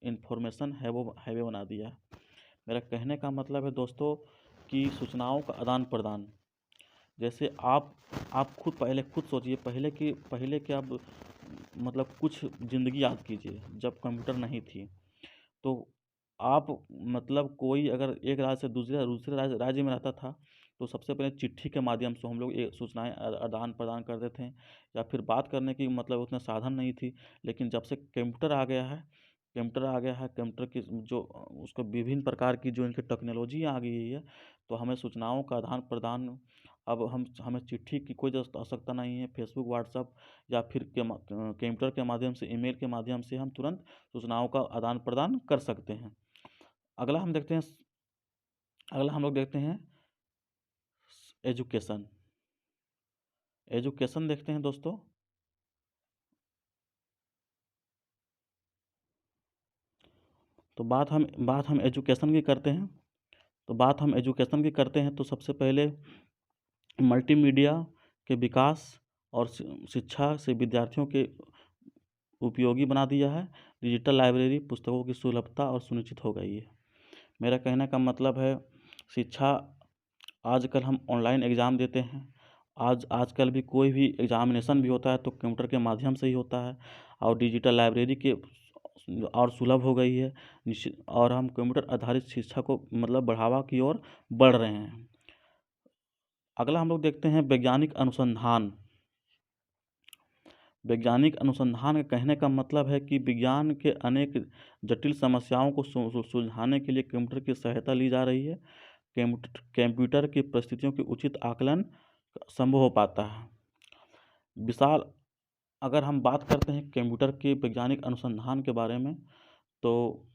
इंफॉर्मेशन हाईवे बना दिया है। मेरा कहने का मतलब है दोस्तों कि सूचनाओं का आदान प्रदान, जैसे आप खुद सोचिए, पहले के आप मतलब कुछ ज़िंदगी याद कीजिए जब कंप्यूटर नहीं थी। तो आप मतलब कोई अगर एक राज्य से दूसरे राज्य में रहता था तो सबसे पहले चिट्ठी के माध्यम से हम लोग सूचनाएं आदान प्रदान करते थे, या फिर बात करने की मतलब उतना साधन नहीं थी। लेकिन जब से कंप्यूटर आ गया है, कंप्यूटर की जो उसको विभिन्न प्रकार की जो इनकी टेक्नोलॉजी आ गई है, तो हमें सूचनाओं का आदान प्रदान अब हमें चिट्ठी की कोई आवश्यकता नहीं है। फेसबुक, व्हाट्सएप या फिर कंप्यूटर के माध्यम से, ईमेल के माध्यम से हम तुरंत सूचनाओं का आदान प्रदान कर सकते हैं। अगला हम लोग देखते हैं एजुकेशन। एजुकेशन देखते हैं दोस्तों। तो बात हम एजुकेशन की करते हैं। तो सबसे पहले मल्टीमीडिया के विकास और शिक्षा से विद्यार्थियों के उपयोगी बना दिया है। डिजिटल लाइब्रेरी, पुस्तकों की सुलभता और सुनिश्चित हो गई है। मेरा कहने का मतलब है शिक्षा, आजकल हम ऑनलाइन एग्ज़ाम देते हैं। आजकल भी कोई भी एग्ज़ामिनेशन भी होता है तो कंप्यूटर के माध्यम से ही होता है, और डिजिटल लाइब्रेरी के और सुलभ हो गई है निश्चित, और हम कंप्यूटर आधारित शिक्षा को मतलब बढ़ावा की ओर बढ़ रहे हैं। अगला हम लोग देखते हैं वैज्ञानिक अनुसंधान। वैज्ञानिक अनुसंधान के कहने का मतलब है कि विज्ञान के अनेक जटिल समस्याओं को सुलझाने के लिए कंप्यूटर की सहायता ली जा रही है। कंप्यूटर की परिस्थितियों के उचित आकलन संभव हो पाता है। विशाल, अगर हम बात करते हैं कंप्यूटर के वैज्ञानिक अनुसंधान के बारे में, तो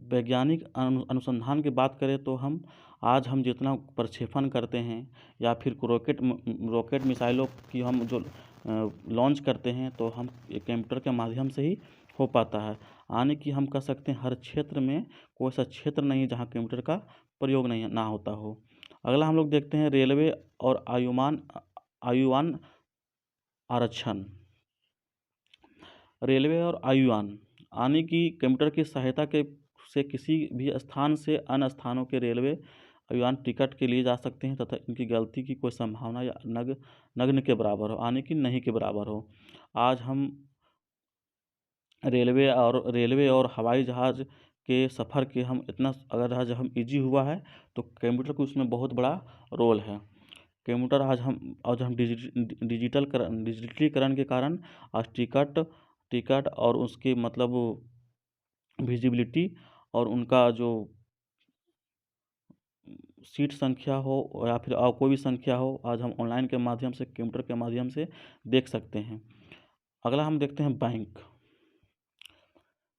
वैज्ञानिक अनुसंधान की बात करें तो आज हम जितना प्रक्षेपण करते हैं या फिर रॉकेट मिसाइलों की हम जो लॉन्च करते हैं, तो हम कंप्यूटर के माध्यम से ही हो पाता है। यानी कि हम कह सकते हैं हर क्षेत्र में कोई ऐसा क्षेत्र नहीं जहां कंप्यूटर का प्रयोग नहीं ना होता हो। अगला हम लोग देखते हैं रेलवे और आयुवान आरक्षण। रेलवे और आयुवान, यानी कि कंप्यूटर की सहायता से किसी भी स्थान से अन्य स्थानों के रेलवे आयुवान टिकट के लिए जा सकते हैं तथा इनकी गलती की कोई संभावना या नगण्य के बराबर हो, यानी कि नहीं के बराबर हो। आज हम रेलवे और हवाई जहाज़ के सफ़र के हम इतना, अगर आज हम ईजी हुआ है तो कंप्यूटर का उसमें बहुत बड़ा रोल है। कंप्यूटर आज हम डिजिटलीकरण के कारण आज टिकट और उसके मतलब विजिबिलिटी और उनका जो सीट संख्या हो या फिर और कोई भी संख्या हो, आज हम ऑनलाइन के माध्यम से, कंप्यूटर के माध्यम से देख सकते हैं। अगला हम देखते हैं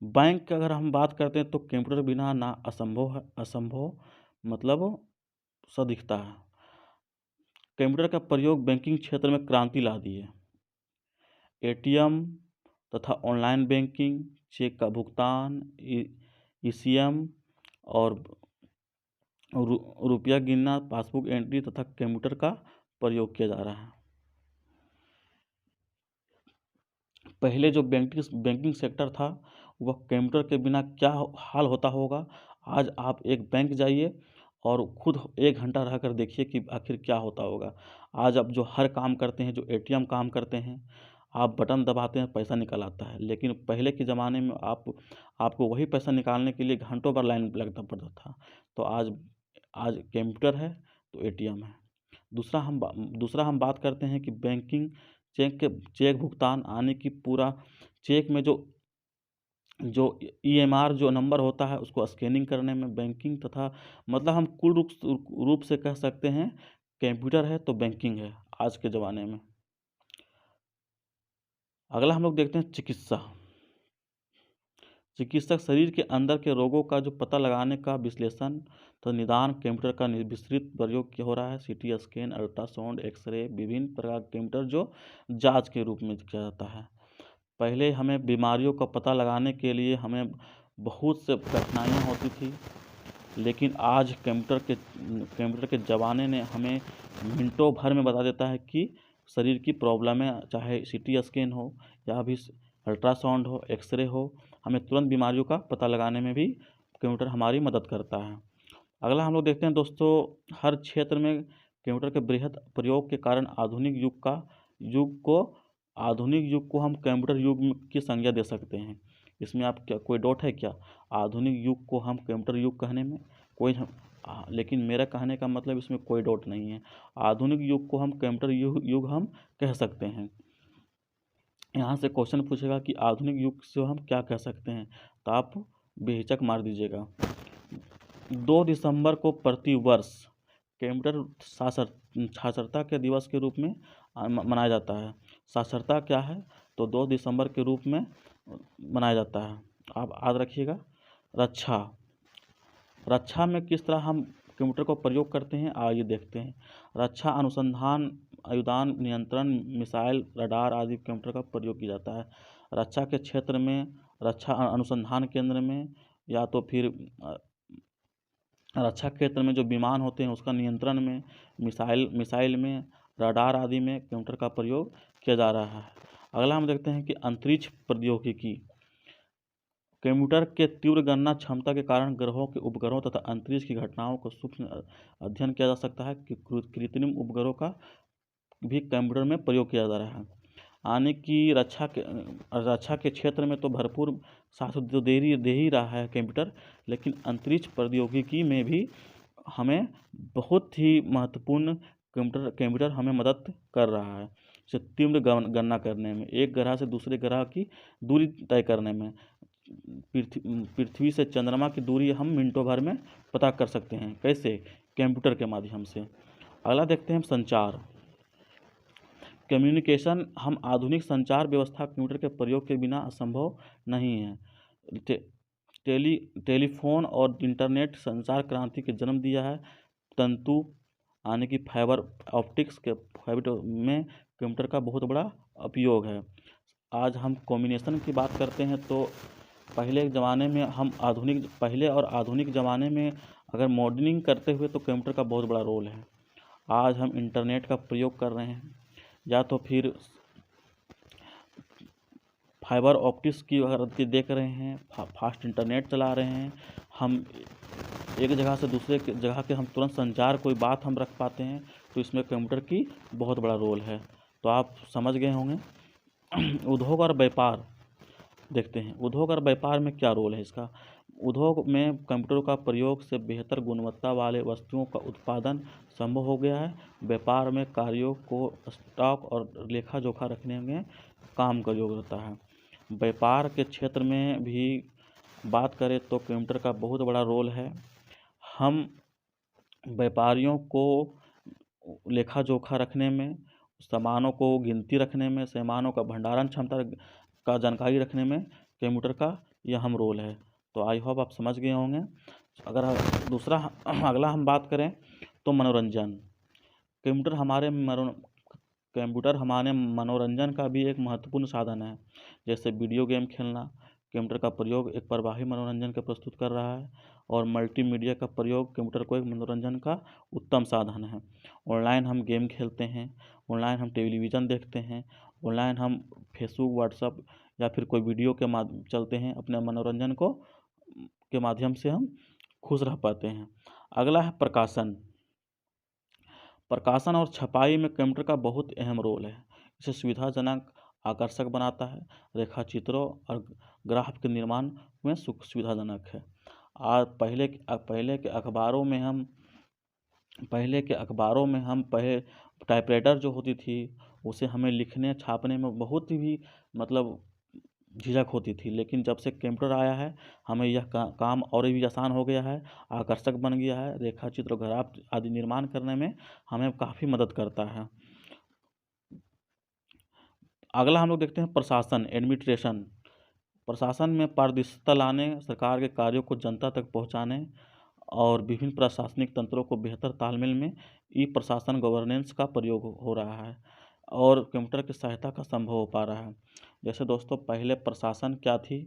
बैंक की अगर हम बात करते हैं तो कंप्यूटर बिना ना असंभव मतलब सा दिखता है। कंप्यूटर का प्रयोग बैंकिंग क्षेत्र में क्रांति ला दी है। एटीएम तथा ऑनलाइन बैंकिंग, चेक का भुगतान, ईसीएम और रुपया गिनना, पासबुक एंट्री तथा कंप्यूटर का प्रयोग किया जा रहा है। पहले जो बैंकिंग सेक्टर था वह कंप्यूटर के बिना क्या हाल होता होगा। आज आप एक बैंक जाइए और खुद 1 घंटा रह कर देखिए कि आखिर क्या होता होगा। आज आप जो हर काम करते हैं, जो एटीएम काम करते हैं, आप बटन दबाते हैं, पैसा निकल आता है। लेकिन पहले के ज़माने में आपको वही पैसा निकालने के लिए घंटों भर लाइन लगना पड़ता था। तो आज कंप्यूटर है तो एटीएम है। दूसरा हम बात करते हैं कि बैंकिंग, चेक भुगतान, आने की पूरा चेक में जो ईएमआर जो नंबर होता है उसको स्कैनिंग करने में बैंकिंग तथा मतलब हम कुल रूप से कह सकते हैं कंप्यूटर है तो बैंकिंग है आज के ज़माने में। अगला हम लोग देखते हैं चिकित्सक शरीर के अंदर के रोगों का जो पता लगाने का विश्लेषण तो निदान कंप्यूटर का विस्तृत प्रयोग हो रहा है। सीटी स्कैन, अल्ट्रासाउंड, एक्सरे, विभिन्न प्रकार के कंप्यूटर जो जांच के रूप में किया जाता है। पहले हमें बीमारियों का पता लगाने के लिए हमें बहुत से कठिनाइयाँ होती थी, लेकिन आज कंप्यूटर के ज़माने ने हमें मिनटों भर में बता देता है कि शरीर की प्रॉब्लमें, चाहे सीटी स्कैन हो या भी अल्ट्रासाउंड हो, एक्सरे हो, हमें तुरंत बीमारियों का पता लगाने में भी कंप्यूटर हमारी मदद करता है। अगला हम लोग देखते हैं दोस्तों, हर क्षेत्र में कंप्यूटर के बृहद प्रयोग के कारण आधुनिक युग को हम कंप्यूटर युग की संज्ञा दे सकते हैं। इसमें आप क्या कोई डाउट है क्या? आधुनिक युग को हम कंप्यूटर युग कहने में लेकिन मेरा कहने का मतलब इसमें कोई डाउट नहीं है। आधुनिक युग को हम कंप्यूटर युग हम कह सकते हैं। यहाँ से क्वेश्चन पूछेगा कि आधुनिक युग से हम क्या कह सकते हैं, तो आप बेहिचक मार दीजिएगा। 2 दिसंबर को प्रतिवर्ष कंप्यूटर साक्षरता के दिवस के रूप में मनाया जाता है। साक्षरता क्या है? तो 2 दिसंबर के रूप में मनाया जाता है। आप याद रखिएगा। रक्षा में किस तरह हम कंप्यूटर को प्रयोग करते हैं, आइए देखते हैं। रक्षा अनुसंधान, आयुधान नियंत्रण, मिसाइल, रडार आदि कंप्यूटर का प्रयोग किया जाता है। रक्षा के क्षेत्र में, रक्षा अनुसंधान केंद्र में, या तो फिर रक्षा क्षेत्र में जो विमान होते हैं उसका नियंत्रण में, मिसाइल में, रडार आदि में कंप्यूटर का प्रयोग किया जा रहा है। अगला हम देखते हैं कि अंतरिक्ष प्रौद्योगिकी। कंप्यूटर के तीव्र गणना क्षमता के कारण ग्रहों के उपग्रहों तथा अंतरिक्ष की घटनाओं को सूक्ष्म अध्ययन किया जा सकता है कि कृत्रिम उपग्रहों का भी कंप्यूटर में प्रयोग किया जा रहा है। आने की रक्षा के क्षेत्र में तो भरपूर साथ तो दे ही रहा है कंप्यूटर, लेकिन अंतरिक्ष प्रौद्योगिकी में भी हमें बहुत ही महत्वपूर्ण कंप्यूटर हमें मदद कर रहा है। जैसे तीव्र गणना करने में, एक ग्रह से दूसरे ग्रह की दूरी तय करने में, पृथ्वी से चंद्रमा की दूरी हम मिनटों भर में पता कर सकते हैं। कैसे? कंप्यूटर के माध्यम से। अगला देखते हैं संचार, कम्युनिकेशन। हम आधुनिक संचार व्यवस्था कंप्यूटर के प्रयोग के बिना असंभव नहीं है। टेलीफोन और इंटरनेट संचार क्रांति के जन्म दिया है। तंतु यानी कि फाइबर ऑप्टिक्स के में कंप्यूटर का बहुत बड़ा उपयोग है। आज हम कम्युनिकेशन की बात करते हैं तो पहले ज़माने में पहले और आधुनिक ज़माने में अगर मॉडर्निंग करते हुए तो कंप्यूटर का बहुत बड़ा रोल है। आज हम इंटरनेट का प्रयोग कर रहे हैं, या तो फिर फाइबर ऑप्टिक्स की अगर देख रहे हैं, फास्ट इंटरनेट चला रहे हैं, हम एक जगह से दूसरे जगह के हम तुरंत संचार कोई बात हम रख पाते हैं, तो इसमें कंप्यूटर की बहुत बड़ा रोल है। तो आप समझ गए होंगे। उद्योग और व्यापार देखते हैं। उद्योग और व्यापार में क्या रोल है इसका? उद्योग में कंप्यूटर का प्रयोग से बेहतर गुणवत्ता वाले वस्तुओं का उत्पादन संभव हो गया है। व्यापार में कार्यों को स्टॉक और लेखा जोखा रखने में काम का उपयोग होता है। व्यापार के क्षेत्र में भी बात करें तो कंप्यूटर का बहुत बड़ा रोल है। हम व्यापारियों को लेखा जोखा रखने में, सामानों को गिनती रखने में, सामानों का भंडारण क्षमता का जानकारी रखने में कंप्यूटर का यह अहम रोल है। तो आई होप आप समझ गए होंगे। अगर अगला हम बात करें तो मनोरंजन। कंप्यूटर हमारे मनोरंजन का भी एक महत्वपूर्ण साधन है। जैसे वीडियो गेम खेलना, कंप्यूटर का प्रयोग एक प्रवाही मनोरंजन को प्रस्तुत कर रहा है, और मल्टीमीडिया का प्रयोग कंप्यूटर को एक मनोरंजन का उत्तम साधन है। ऑनलाइन हम गेम खेलते हैं, ऑनलाइन हम टेलीविज़न देखते हैं, ऑनलाइन हम फेसबुक, व्हाट्सएप या फिर कोई वीडियो के चलते हैं, अपने मनोरंजन के माध्यम से हम खुश रह पाते हैं। अगला है प्रकाशन और छपाई में कंप्यूटर का बहुत अहम रोल है। इसे सुविधाजनक, आकर्षक बनाता है। रेखाचित्रों और ग्राफ के निर्माण में सुविधाजनक है। आज पहले के अखबारों में हम टाइपराइटर जो होती थी उसे हमें लिखने छापने में बहुत ही मतलब झिझक होती थी, लेकिन जब से कंप्यूटर आया है हमें यह काम और भी आसान हो गया है, आकर्षक बन गया है। रेखाचित्र, ग्राफ आदि निर्माण करने में हमें काफ़ी मदद करता है। अगला हम लोग देखते हैं प्रशासन, एडमिनिस्ट्रेशन। प्रशासन में पारदर्शिता लाने, सरकार के कार्यों को जनता तक पहुंचाने और विभिन्न प्रशासनिक तंत्रों को बेहतर तालमेल में ई प्रशासन गवर्नेंस का प्रयोग हो रहा है और कंप्यूटर की सहायता का संभव हो पा रहा है। जैसे दोस्तों, पहले प्रशासन क्या थी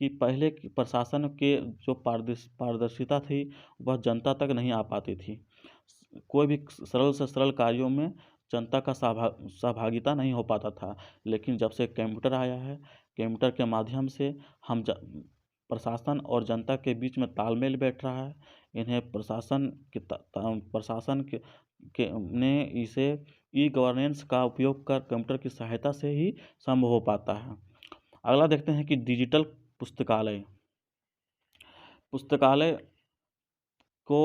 कि पहले प्रशासन के जो पारदर्शिता थी वह जनता तक नहीं आ पाती थी। कोई भी सरल से सरल कार्यों में जनता का सहभागिता नहीं हो पाता था, लेकिन जब से कंप्यूटर आया है, कंप्यूटर के माध्यम से हम प्रशासन और जनता के बीच में तालमेल बैठ रहा है। इन्हें प्रशासन ने इसे ई गवर्नेंस का उपयोग कर कंप्यूटर की सहायता से ही संभव हो पाता है। अगला देखते हैं कि डिजिटल पुस्तकालय को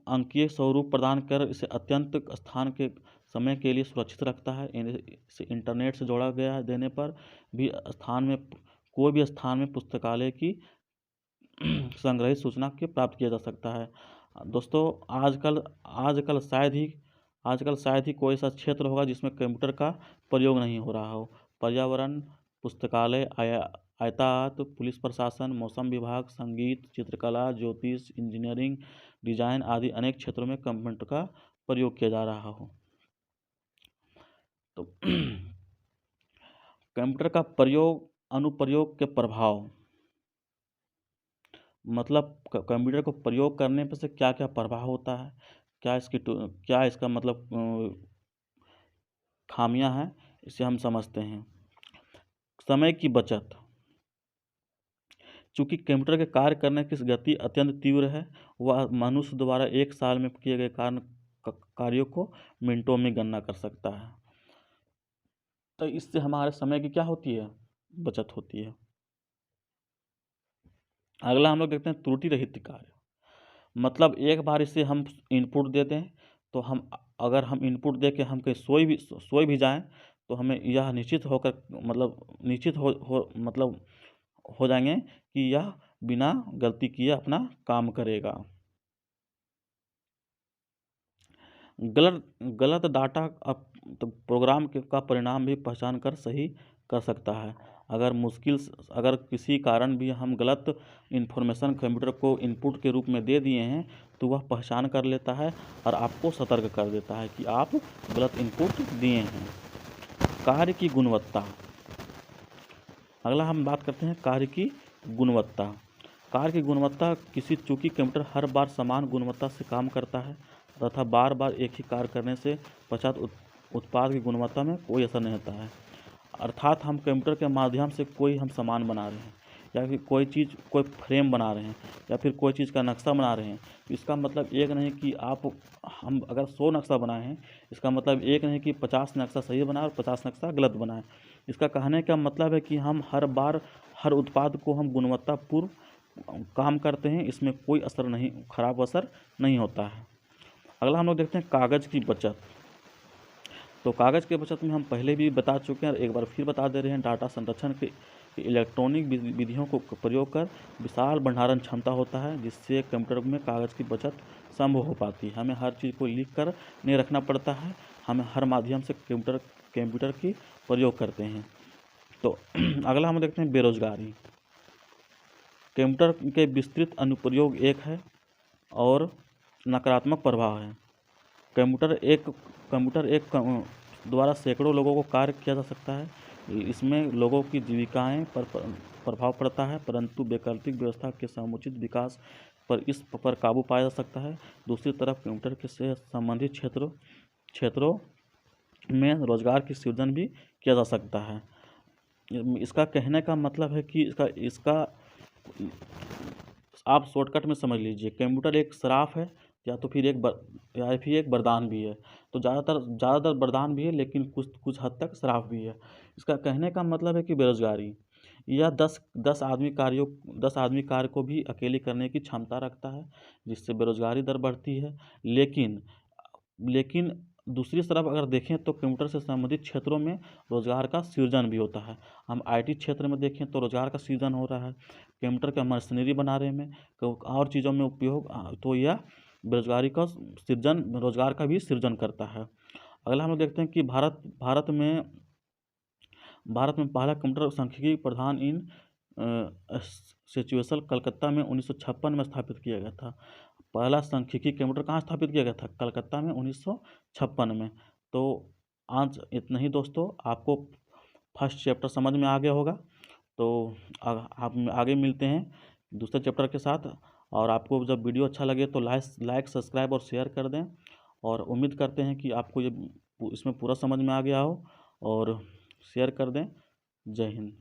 अंकीय स्वरूप प्रदान कर इसे अत्यंत स्थान के समय के लिए सुरक्षित रखता है। इसे इंटरनेट से जोड़ा गया देने पर भी कोई भी स्थान में पुस्तकालय की संग्रहित सूचना के प्राप्त किया जा सकता है। दोस्तों, आजकल शायद ही कोई ऐसा क्षेत्र होगा जिसमें कंप्यूटर का प्रयोग नहीं हो रहा हो। पर्यावरण पुस्तकालय आयतात, पुलिस प्रशासन, मौसम विभाग, संगीत, चित्रकला, ज्योतिष, इंजीनियरिंग, डिजाइन आदि अनेक क्षेत्रों में कंप्यूटर का प्रयोग किया जा रहा हो। तो कंप्यूटर का प्रयोग, अनुप्रयोग के प्रभाव, मतलब कंप्यूटर को प्रयोग करने पर से क्या क्या प्रभाव होता है, क्या इसका मतलब खामियां हैं, इसे हम समझते हैं। समय की बचत, चूंकि कंप्यूटर के कार्य करने की गति अत्यंत तीव्र है, वह मनुष्य द्वारा एक साल में किए गए कार्यों को मिनटों में गणना कर सकता है। तो इससे हमारे समय की क्या होती है, बचत होती है। अगला हम लोग देखते हैं त्रुटि रहित कार्य, मतलब एक बार इसे हम इनपुट देते हैं तो अगर हम इनपुट दे के हम कहीं सोई भी जाएं तो हमें यह निश्चित हो जाएंगे कि यह बिना गलती किए अपना काम करेगा। गलत डाटा तो प्रोग्राम का परिणाम भी पहचान कर सही कर सकता है। अगर किसी कारण भी हम गलत इन्फॉर्मेशन कंप्यूटर को इनपुट के रूप में दे दिए हैं तो वह पहचान कर लेता है और आपको सतर्क कर देता है कि आप गलत इनपुट दिए हैं। कार्य की गुणवत्ता, अगला हम बात करते हैं कार्य की गुणवत्ता। कार्य की गुणवत्ता चूंकि कंप्यूटर हर बार समान गुणवत्ता से काम करता है तथा बार बार एक ही कार्य करने से पश्चात उत्पाद की गुणवत्ता में कोई असर नहीं होता है। अर्थात हम कंप्यूटर के माध्यम से कोई हम सामान बना रहे हैं या फिर कोई फ्रेम बना रहे हैं या फिर कोई चीज़ का नक्शा बना रहे हैं, इसका मतलब एक नहीं कि हम अगर 100 नक्शा बनाए हैं, इसका मतलब एक नहीं कि 50 नक्शा सही बना और 50 नक्शा गलत बनाए। इसका कहने का मतलब है कि हम हर बार हर उत्पाद को हम गुणवत्तापूर्ण काम करते हैं, इसमें कोई खराब असर नहीं होता है। अगला हम लोग देखते हैं कागज़ की बचत। तो कागज़ की बचत में हम पहले भी बता चुके हैं और एक बार फिर बता दे रहे हैं। डाटा संरक्षण के इलेक्ट्रॉनिक विधियों को प्रयोग कर विशाल भंडारण क्षमता होता है, जिससे कंप्यूटर में कागज़ की बचत संभव हो पाती है। हमें हर चीज़ को लिख कर नहीं रखना पड़ता है, हमें हर माध्यम से कंप्यूटर की प्रयोग करते हैं। तो अगला हम देखते हैं बेरोजगारी। कंप्यूटर के विस्तृत अनुप्रयोग एक है और नकारात्मक प्रभाव है। कंप्यूटर एक द्वारा सैकड़ों लोगों को कार्य किया जा सकता है, इसमें लोगों की जीविकाएं पर प्रभाव पड़ता है, परंतु वैकल्पिक व्यवस्था के समुचित विकास पर काबू पाया जा सकता है। दूसरी तरफ कंप्यूटर के से संबंधित क्षेत्रों में रोजगार की सृजन भी किया जा सकता है। इसका कहने का मतलब है कि इसका आप शॉर्टकट में समझ लीजिए, कंप्यूटर एक श्राप है या फिर एक वरदान भी है। तो ज़्यादातर वरदान भी है, लेकिन कुछ हद तक श्राप भी है। इसका कहने का मतलब है कि बेरोजगारी, यह 10 आदमी कार्य को भी अकेले करने की क्षमता रखता है, जिससे बेरोजगारी दर बढ़ती है। लेकिन दूसरी तरफ अगर देखें तो कंप्यूटर से संबंधित क्षेत्रों में रोजगार का सृजन भी होता है। हम IT क्षेत्र में देखें तो रोजगार का सृजन हो रहा है, कंप्यूटर का मशीनरी बनाने में और चीज़ों में उपयोग, तो यह बेरोजगारी का सृजन, रोजगार का भी सृजन करता है। अगला हम लोग देखते हैं कि भारत में पहला कंप्यूटर सांख्यिकी प्रधान इंस्टीट्यूशन कलकत्ता में 1956 में स्थापित किया गया था। पहला सांख्यिकी कंप्यूटर कहाँ स्थापित किया गया था? कलकत्ता में 1956 में। तो आज इतना ही दोस्तों, आपको फर्स्ट चैप्टर समझ में आ गया होगा। तो आप आगे मिलते हैं दूसरे चैप्टर के साथ। और आपको जब वीडियो अच्छा लगे तो लाइक सब्सक्राइब और शेयर कर दें, और उम्मीद करते हैं कि आपको इसमें पूरा समझ में आ गया हो, और शेयर कर दें। जय हिंद।